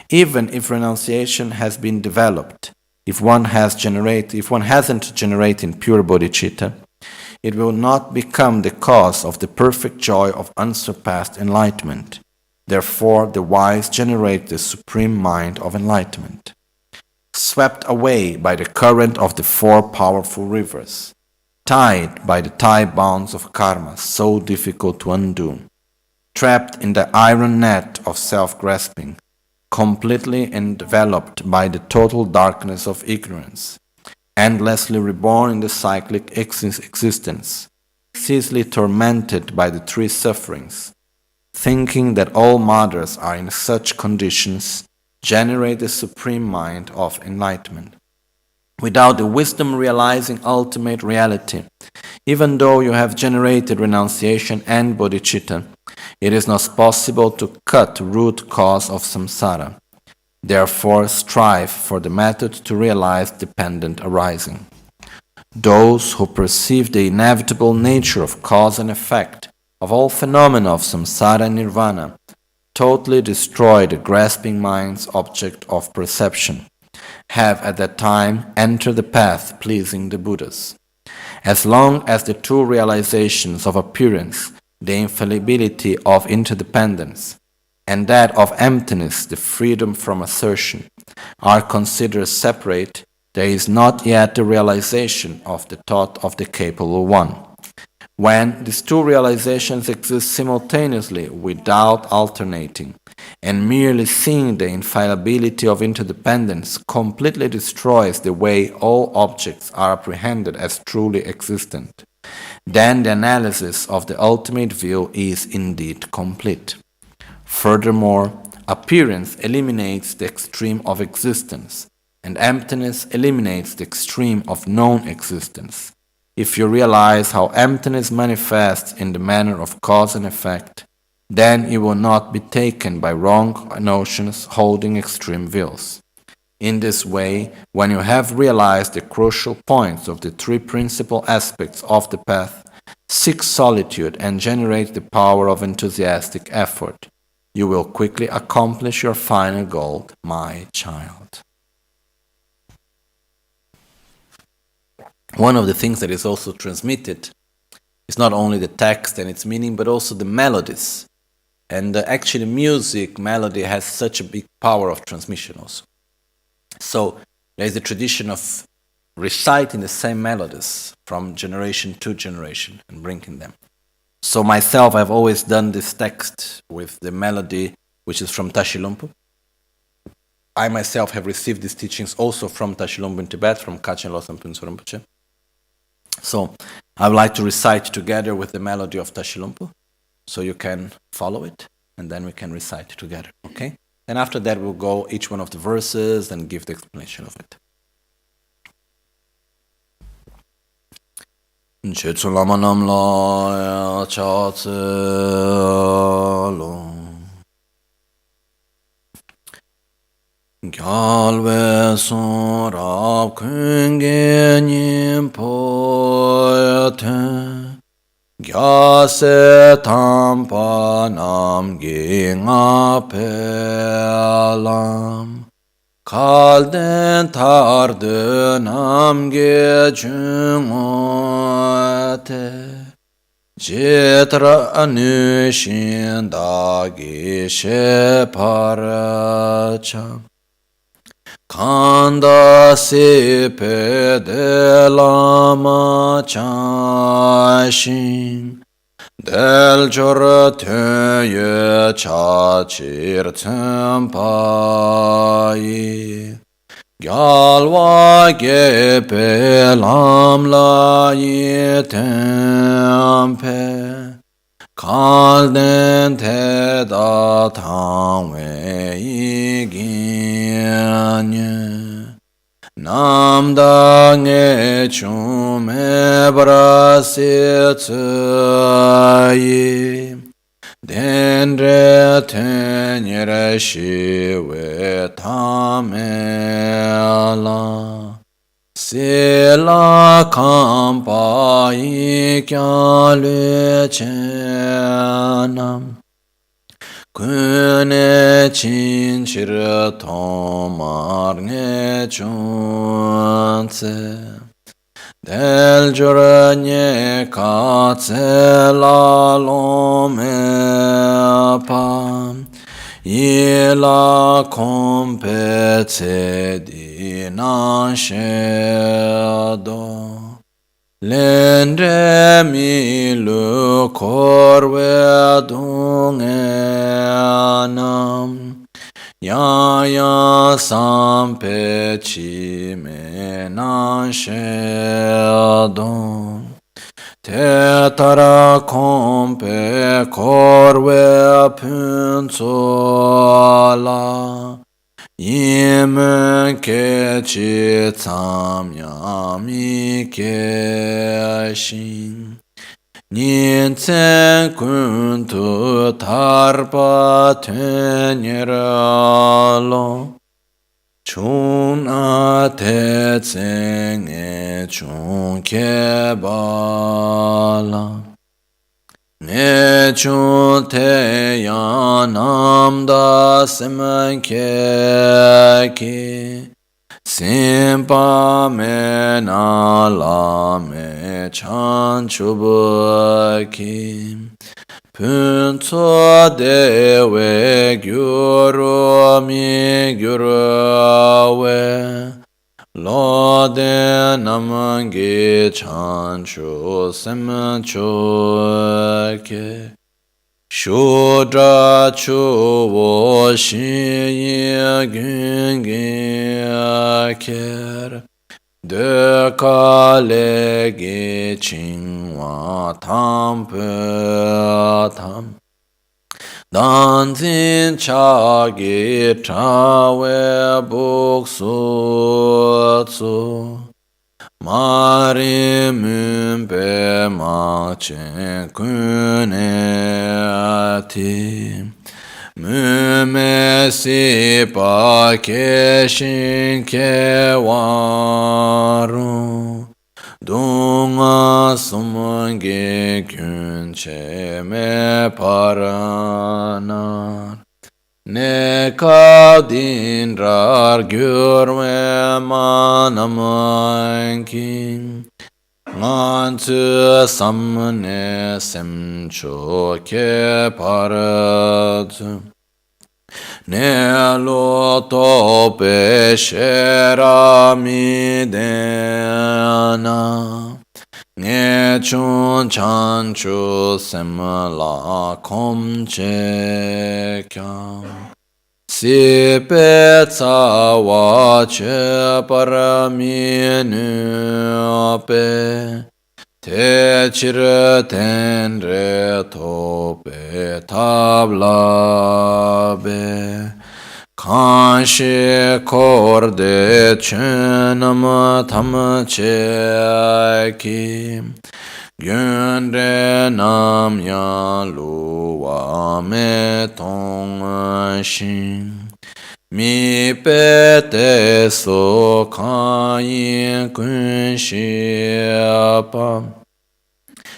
Speaker 2: Even if renunciation has been developed, if one hasn't generated pure bodhicitta, it will not become the cause of the perfect joy of unsurpassed enlightenment. Therefore, the wise generate the supreme mind of enlightenment. Swept away by the current of the four powerful rivers, tied by the tie bonds of karma so difficult to undo, trapped in the iron net of self-grasping, completely enveloped by the total darkness of ignorance, endlessly reborn in the cyclic existence, ceaselessly tormented by the three sufferings, thinking that all mothers are in such conditions, generate the supreme mind of enlightenment. Without the wisdom realizing ultimate reality, even though you have generated renunciation and bodhicitta, it is not possible to cut the root cause of samsara. Therefore, strive for the method to realize dependent arising. Those who perceive the inevitable nature of cause and effect of all phenomena of samsara and nirvana totally destroy the grasping mind's object of perception, have at that time entered the path pleasing the Buddhas. As long as the two realizations of appearance, the infallibility of interdependence, and that of emptiness, the freedom from assertion, are considered separate, there is not yet the realization of the thought of the capable one. When these two realizations exist simultaneously without alternating, and merely seeing the infallibility of interdependence completely destroys the way all objects are apprehended as truly existent, then the analysis of the ultimate view is indeed complete. Furthermore, appearance eliminates the extreme of existence, and emptiness eliminates the extreme of non-existence. If you realize how emptiness manifests in the manner of cause and effect, then you will not be taken by wrong notions holding extreme views. In this way, when you have realized the crucial points of the three principal aspects of the path, seek solitude and generate the power of enthusiastic effort. You will quickly accomplish your final goal, my child. One of the things that is also transmitted is not only the text and its meaning, but also the melodies. And actually music, melody has such a big power of transmission also. So there is a tradition of reciting the same melodies from generation to generation and bringing them. So myself, I've always done this text with the melody which is from Tashilhunpo. I myself have received these teachings also from Tashilhunpo in Tibet, from Kachin Losam Punso Rinpoche. So I would like to recite together with the melody of Tashilhunpo, so you can follow it, and then we can recite together, okay? And after that we'll go each one of the verses and give the explanation of it. Chetsu lama nam la cha tse lo Gyalwe son rab kunge nyim po ten Gyase tampa nam gi nga pelam Kalden tarde nam ge chungote Jitra anushin dagi she paracha Kanda sipe de lama chashin Del jor teye chachir tempayi Gyalwa gepe lamla ye tempe Kalden te da tangwe iganye
Speaker 1: Namda nge chume brasi tsuyi Dendre tenyere shiwe tamela Sila kampa ikya luchenam Kune chinchir tomar nge chunse Del giorne katse la lome pam Ila compete di nascedo Lendre milu corve dungenam Ya sampe cime nascedo Te tara compe corve punzola Yim ke chi tsam yami ke shin Nien tsen kun tu tarpa tenyeralo Chun a te tsen e chun ke bala Ne chun te yanam da seman ke ki Simpa me na la me chan chubu ki Punto dewe gyuru mi gyuru we Lode namangi chan chu sem chu ke Shudra chu wo shi yi gyun gi ker De ka le gi ching wa tam pe tam Dan zin cha gi cha we buk su tsu Mari mun pe ma chen kun e ti Mun me si pa ke shin ke waru Dunga sum ge kyun che me paranar Ne ka din rar gyur me manam kin Ngan tsu sam ne sem cho ke parat Ne lo to pe shera mi dena Ne chun chan chu sem la kom che kyam Si pe tsa wa che para mi nu pe Te chir ten re to pe tabla be Kanshi korde chunam tam che ki Gyönre nam ya luwa me tong shin Mi pe te so kanyi kun shi pa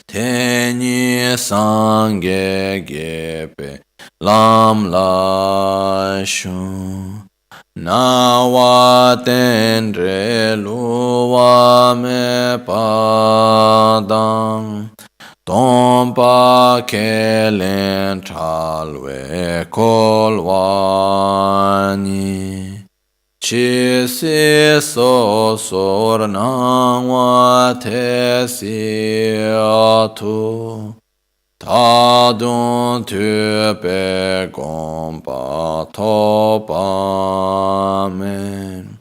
Speaker 1: Teni sangye gepe lam la shu Na wa tendre luwa me padang Tompa kelen chalwe kolwani Chi si so sor nang wa te si atu Ta dun tu pe gompa topa men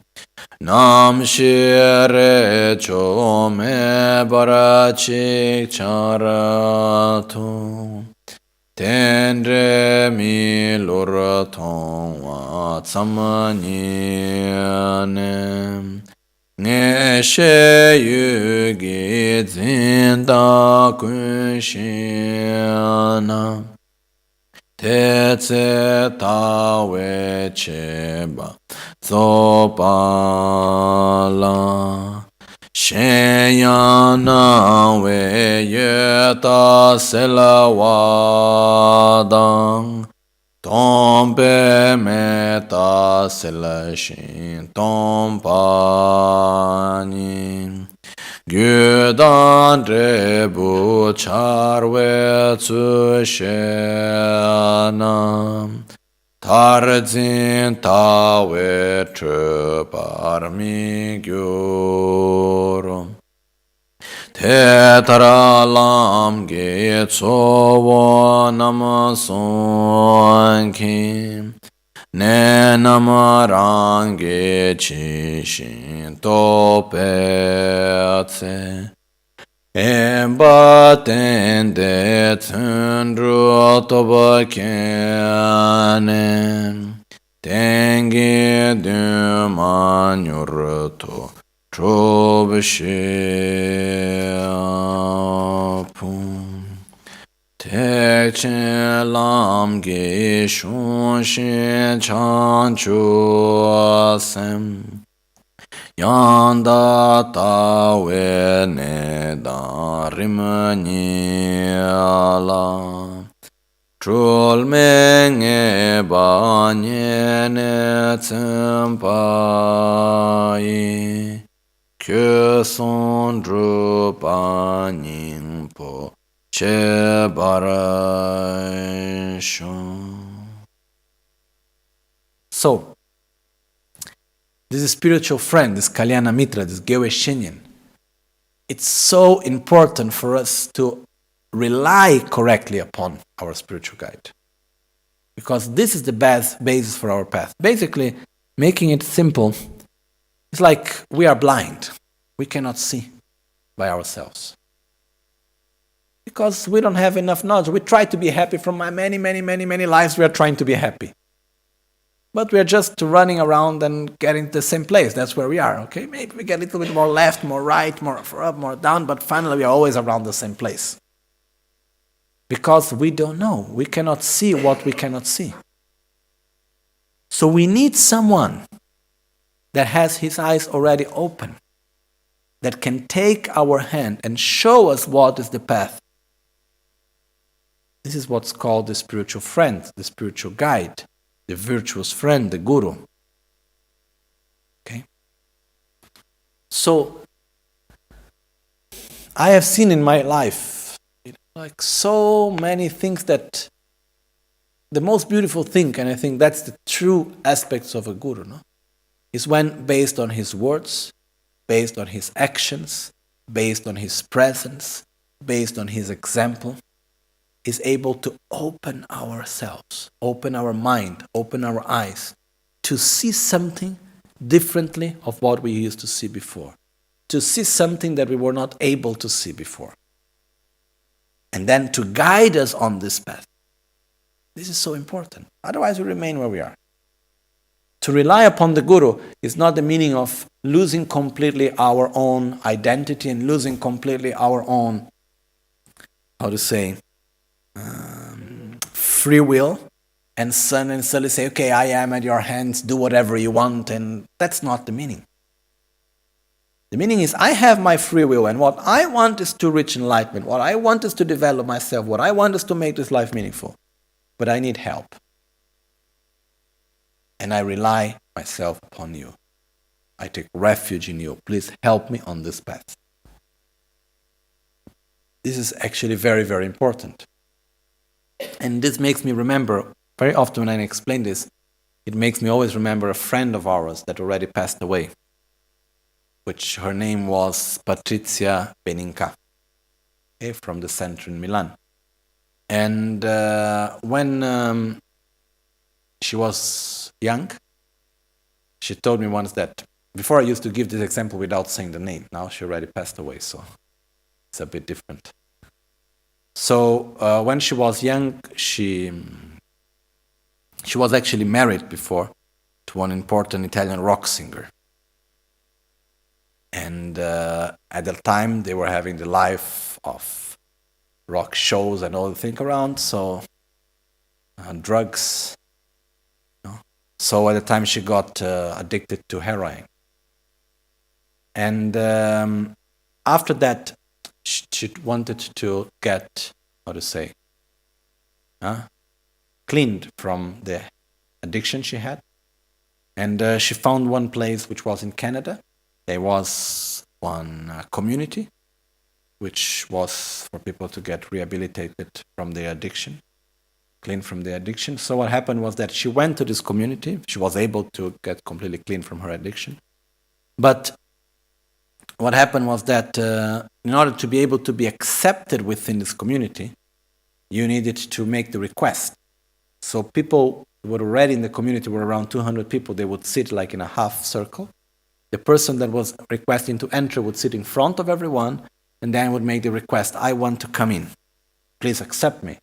Speaker 1: Nam shire cho me bara chik charatu Tendre mi lur tong wa tsamanyane Nge she yu gi zin da kun shin te tse ta we che ba zo pa la shen yan na we ye ta se la wa dang tom pe me ta se la shin tom pa ni gyu dan re bu char we tsu she nam tar zin ta we tru par mi gyu rom te tara lam ge tso wo nam son kim ne nam rang ge chi shin to pe tse Emba tende tsundru toba kyanen tengi duma nyurto trobshepun tekchen lam ge shun shin chan chu sem Yanda ta we ne da rim ni la Trul me nge ba nye ne tsum pa yi Kyo son dru pa ning po che bara shon.
Speaker 2: So, this spiritual friend, this Kalyana Mitra, this Gewe Shinyan, it's so important for us to rely correctly upon our spiritual guide. Because this is the basis for our path. Basically, making it simple, it's like we are blind. We cannot see by ourselves. Because we don't have enough knowledge. We try to be happy from my many lives. We are trying to be happy. But we are just running around and getting to the same place. That's where we are, okay? Maybe we get a little bit more left, more right, more up, more down, but finally we are always around the same place. Because we don't know. We cannot see what we cannot see. So we need someone that has his eyes already open, that can take our hand and show us what is the path. This is what's called the spiritual friend, the spiritual guide, the virtuous friend, the guru. Okay? So, I have seen in my life, like so many things that the most beautiful thing, and I think that's the true aspects of a guru, no? Is when based on his words, based on his actions, based on his presence, based on his example, is able to open ourselves, open our mind, open our eyes, to see something differently of what we used to see before, to see something that we were not able to see before, and then to guide us on this path. This is so important. Otherwise, we remain where we are. To rely upon the guru is not the meaning of losing completely our own identity and losing completely our own, free will, and suddenly say, okay, I am at your hands, do whatever you want, and that's not the meaning. The meaning is I have my free will, and what I want is to reach enlightenment, what I want is to develop myself, what I want is to make this life meaningful. But I need help. And I rely myself upon you. I take refuge in you. Please help me on this path. This is actually very, very important. And this makes me remember, very often when I explain this, it makes me always remember a friend of ours that already passed away, which her name was Patrizia Beninca, from the center in Milan. And when she was young, she told me once that, before I used to give this example without saying the name, now she already passed away, so it's a bit different. So when she was young, she was actually married before to one important Italian rock singer. And at the time, they were having the life of rock shows and all the thing around, so drugs. So at the time, she got addicted to heroin. And after that, she wanted to get, cleaned from the addiction she had. And she found one place which was in Canada. There was one community which was for people to get rehabilitated from their addiction, clean from their addiction. So what happened was that she went to this community. She was able to get completely clean from her addiction. But what happened was that in order to be able to be accepted within this community, you needed to make the request. So people who were already in the community were around 200 people. They would sit like in a half circle. The person that was requesting to enter would sit in front of everyone and then would make the request, I want to come in. Please accept me.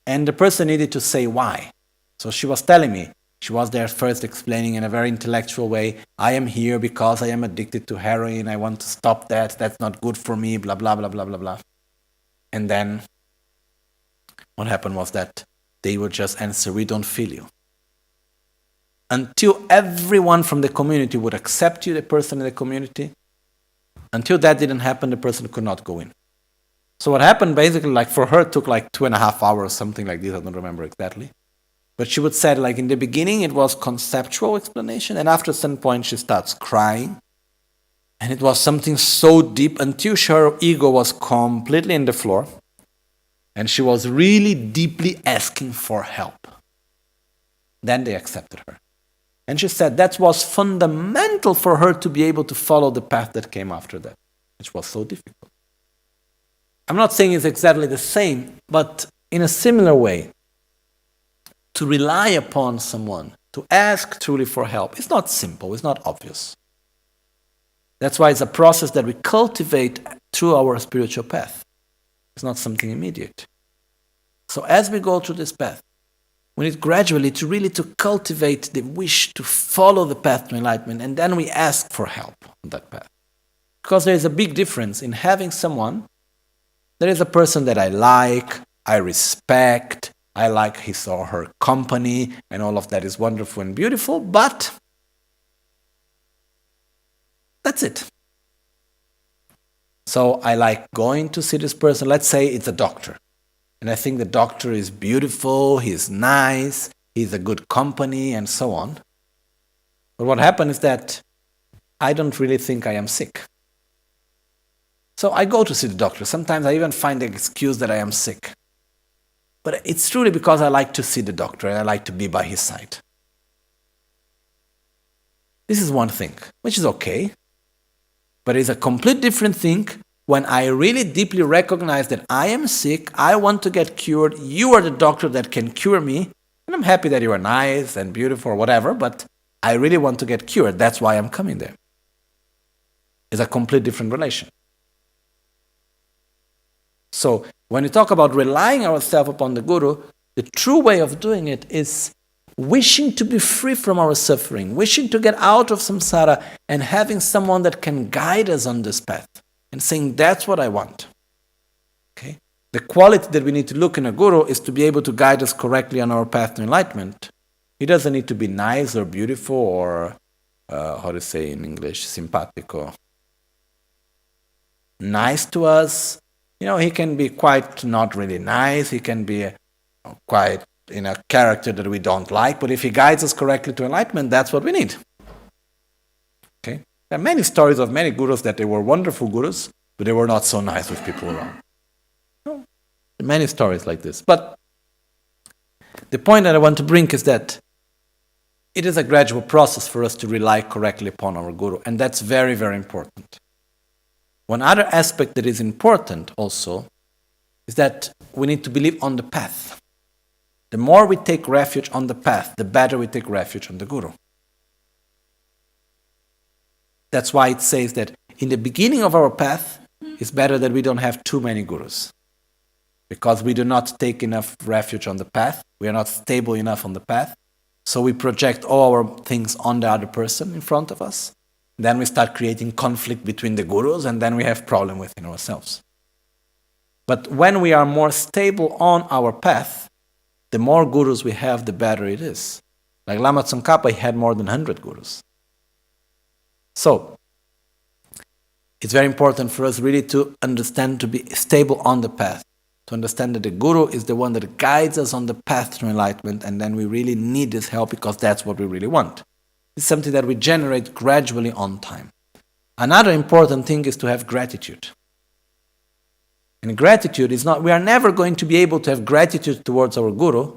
Speaker 2: And the person needed to say why. So she was telling me, she was there first explaining in a very intellectual way, I am here because I am addicted to heroin, I want to stop that, that's not good for me, blah, blah, blah, blah, blah, blah. And then what happened was that they would just answer, we don't feel you. Until everyone from the community would accept you, the person in the community, until that didn't happen, the person could not go in. So what happened basically, like for her, it took like 2.5 hours, something like this, I don't remember exactly. But she would say, like in the beginning, it was conceptual explanation, and after some point she starts crying. And it was something so deep until her ego was completely in the floor. And she was really deeply asking for help. Then they accepted her. And she said that was fundamental for her to be able to follow the path that came after that, which was so difficult. I'm not saying it's exactly the same, but in a similar way, to rely upon someone, to ask truly for help, it's not simple, it's not obvious. That's why it's a process that we cultivate through our spiritual path. It's not something immediate. So as we go through this path, we need gradually to really to cultivate the wish to follow the path to enlightenment, and then we ask for help on that path. Because there is a big difference in having someone, there is a person that I like, I respect, I like his or her company, and all of that is wonderful and beautiful, but that's it. So I like going to see this person. Let's say it's a doctor. And I think the doctor is beautiful, he's nice, he's a good company, and so on. But what happened is that I don't really think I am sick. So I go to see the doctor. Sometimes I even find the excuse that I am sick. But it's truly because I like to see the doctor and I like to be by his side. This is one thing, which is okay. But it's a complete different thing when I really deeply recognize that I am sick, I want to get cured, you are the doctor that can cure me, and I'm happy that you are nice and beautiful or whatever, but I really want to get cured. That's why I'm coming there. It's a complete different relation. So when we talk about relying ourselves upon the Guru, the true way of doing it is wishing to be free from our suffering, wishing to get out of samsara, and having someone that can guide us on this path, and saying, that's what I want. Okay? The quality that we need to look in a Guru is to be able to guide us correctly on our path to enlightenment. He doesn't need to be nice or beautiful or, how to say in English, simpatico. Nice to us. You know, he can be quite not really nice. He can be quite in a character that we don't like. But if he guides us correctly to enlightenment, that's what we need. Okay? There are many stories of many gurus that they were wonderful gurus, but they were not so nice with people around. No. Many stories like this. But the point that I want to bring is that it is a gradual process for us to rely correctly upon our Guru, and that's very, very important. One other aspect that is important also is that we need to believe on the path. The more we take refuge on the path, the better we take refuge on the Guru. That's why it says that in the beginning of our path, it's better that we don't have too many Gurus. Because we do not take enough refuge on the path, we are not stable enough on the path, so we project all our things on the other person in front of us. then we start creating conflict between the gurus, and then we have problem within ourselves. But when we are more stable on our path, the more gurus we have, the better it is. Like Lama Tsongkhapa, he had more than 100 gurus. So, it's very important for us really to understand, to be stable on the path, to understand that the guru is the one that guides us on the path to enlightenment, and then we really need this help because that's what we really want. It's something that we generate gradually on time. Another important thing is to have gratitude. And gratitude is not, we are never going to be able to have gratitude towards our guru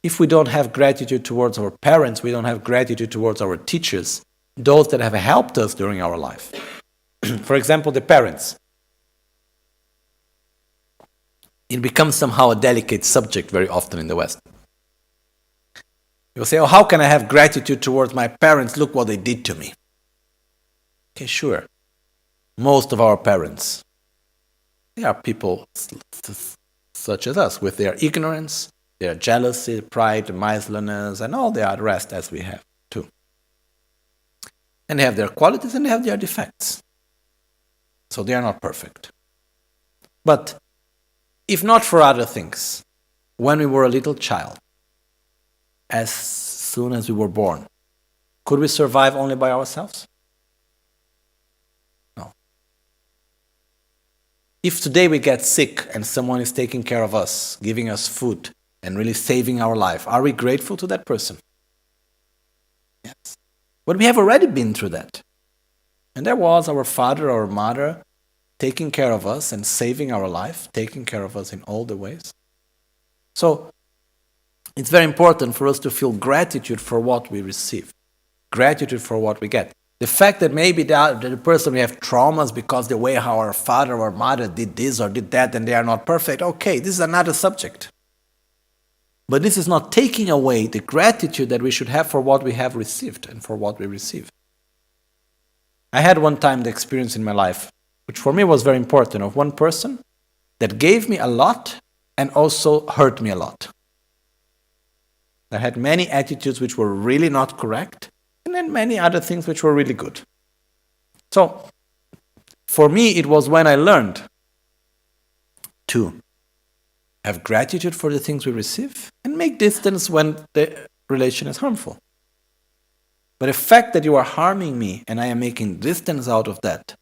Speaker 2: if we don't have gratitude towards our parents, we don't have gratitude towards our teachers, those that have helped us during our life. For example, the parents. It becomes somehow a delicate subject very often in the West. You'll say, oh, how can I have gratitude towards my parents? Look what they did to me. Okay, sure. Most of our parents, they are people such as us, with their ignorance, their jealousy, pride, miserliness, and all the rest as we have too. And they have their qualities and they have their defects. So they are not perfect. But if not for other things, when we were a little child, as soon as we were born, could we survive only by ourselves? No. If today we get sick and someone is taking care of us, giving us food, and really saving our life, are we grateful to that person? Yes. But we have already been through that. And there was our father or mother taking care of us and saving our life, taking care of us in all the ways. So, it's very important for us to feel gratitude for what we receive, gratitude for what we get. The fact that maybe the person we have traumas because the way how our father or mother did this or did that and they are not perfect, okay, this is another subject. But this is not taking away the gratitude that we should have for what we have received and for what we receive. I had one time the experience in my life, which for me was very important, of one person that gave me a lot and also hurt me a lot. I had many attitudes which were really not correct, and then many other things which were really good. So, for me, it was when I learned to have gratitude for the things we receive and make distance when the relation is harmful. But the fact that you are harming me and I am making distance out of that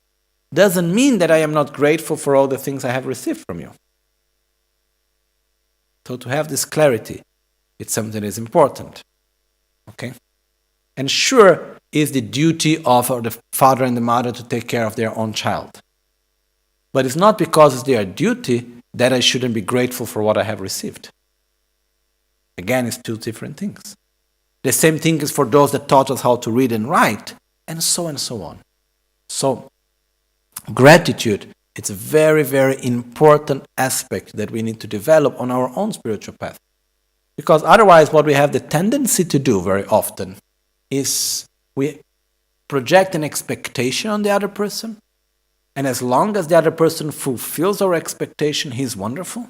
Speaker 2: doesn't mean that I am not grateful for all the things I have received from you. So to have this clarity, it's something that is important. Okay? And sure is the duty of the father and the mother to take care of their own child. But it's not because it's their duty that I shouldn't be grateful for what I have received. Again, it's two different things. The same thing is for those that taught us how to read and write, and so on. So, gratitude, it's a very, very important aspect that we need to develop on our own spiritual path. Because otherwise, what we have the tendency to do very often is we project an expectation on the other person, and as long as the other person fulfills our expectation, he's wonderful.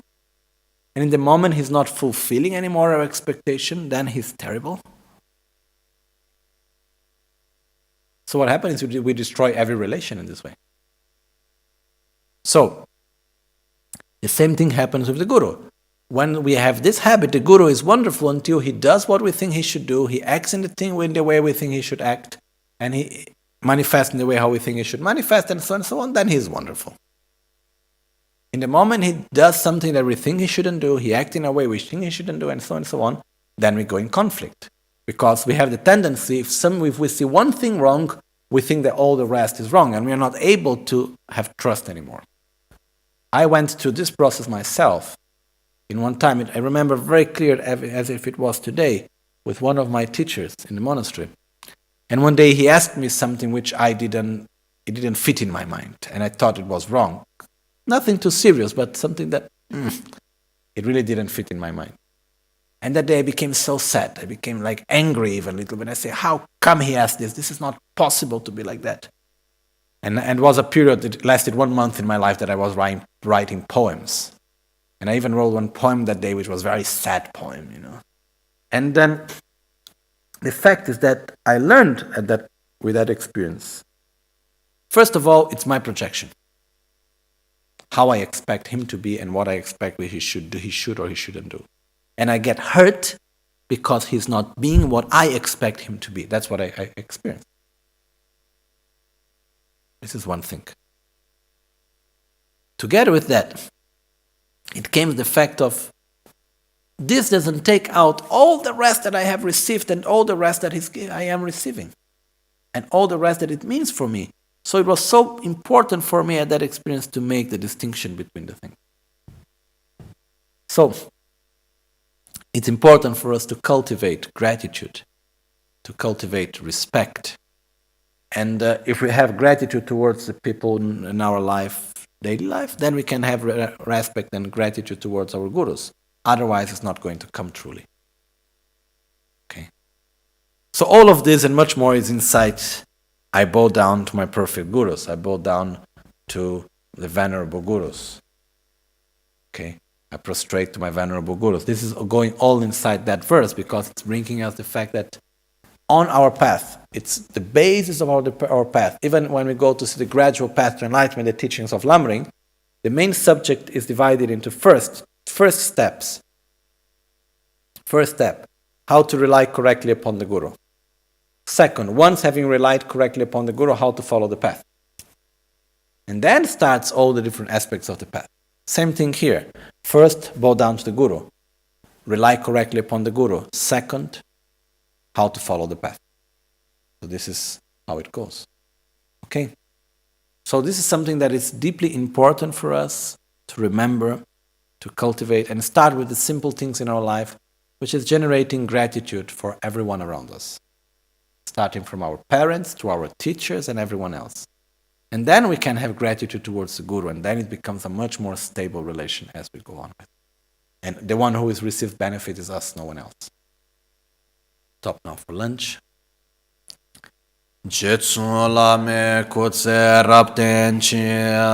Speaker 2: And in the moment he's not fulfilling anymore our expectation, then he's terrible. So what happens is we destroy every relation in this way. So, the same thing happens with the guru. When we have this habit, the guru is wonderful until he does what we think he should do, he acts in the way we think he should act, and he manifests in the way how we think he should manifest, and so on, then he's wonderful. In the moment he does something that we think he shouldn't do, he acts in a way we think he shouldn't do, and so on, then we go in conflict. Because we have the tendency, if we see one thing wrong, we think that all the rest is wrong, and we are not able to have trust anymore. I went through this process myself. In one time, I remember very clear as if it was today, with one of my teachers in the monastery. And one day he asked me something which it didn't fit in my mind, and I thought it was wrong. Nothing too serious, but something that it really didn't fit in my mind. And that day I became so sad. I became like angry even a little bit. I say, how come he asked this? This is not possible to be like that. And it was a period, it lasted 1 month in my life that I was writing poems. And I even wrote one poem that day, which was a very sad poem, And then the fact is that I learned at that with that experience. First of all, it's my projection. How I expect him to be and what I expect he should do, he should or he shouldn't do. And I get hurt because he's not being what I expect him to be. That's what I experience. This is one thing. Together with that, it came the fact of this doesn't take out all the rest that I have received and all the rest that I am receiving and all the rest that it means for me. So it was so important for me at that experience to make the distinction between the things. So it's important for us to cultivate gratitude, to cultivate respect. And if we have gratitude towards the people in our life, daily life, then we can have respect and gratitude towards our gurus. Otherwise, it's not going to come truly. Okay. So all of this and much more is inside. I bow down to my perfect gurus. I bow down to the venerable gurus. Okay. I prostrate to my venerable gurus. This is going all inside that verse because it's bringing us the fact that on our path, it's the basis of our path. Even when we go to see the gradual path to enlightenment, the teachings of Lamrim, the main subject is divided into first steps. First step, how to rely correctly upon the Guru. Second, once having relied correctly upon the Guru, how to follow the path. And then starts all the different aspects of the path. Same thing here. First, bow down to the Guru. Rely correctly upon the Guru. Second, how to follow the path. So this is how it goes. Okay? So this is something that is deeply important for us to remember, to cultivate, and start with the simple things in our life, which is generating gratitude for everyone around us. Starting from our parents, to our teachers, and everyone else. And then we can have gratitude towards the Guru, and then it becomes a much more stable relation as we go on with it. And the one who has received benefit is us, no one else. Stop now for lunch.
Speaker 1: Jetsu lame kutse rapten chi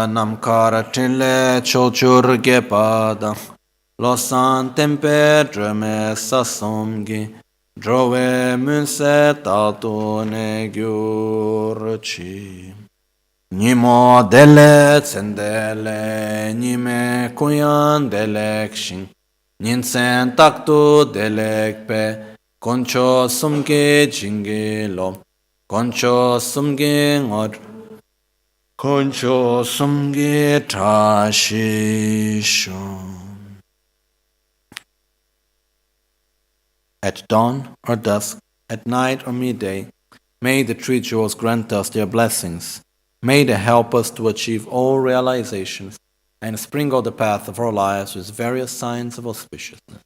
Speaker 1: namkara tinle chochur gepada losan tempe dreme sasomgi drove munse tato ne gyurchi Nimo dele tsendele nime kuyan delekshin ninsen taktu delekpe Concho sumge jingelo, concho sumge ngor, concho sumge tashisho. At dawn or dusk, at night or midday, may the three jewels grant us their blessings. May they help us to achieve all realizations and sprinkle the path of our lives with various signs of auspiciousness.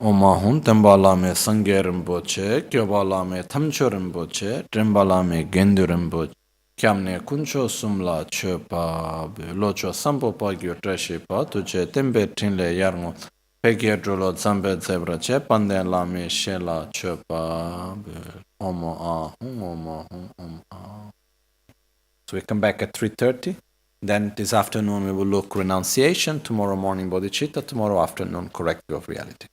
Speaker 1: Omahun Tembalame Sangye Rinpoche, Kyobalame Tamcho Rinpoche, Trembalame Gendu Rinpoche, Kyamne Kuncho Sumla Chepa, Locho Sampo Pagyo Treshipa, Tuche Tembe Tinle Yarmo, Pegye Drulo Zambe Zebra Che, Panden Lame Shela Chepa, Omo Ahum, Omo Ahum, Ah. So we come back at 3:30. Then this afternoon we will look renunciation, tomorrow morning bodhicitta, tomorrow afternoon corrective of reality.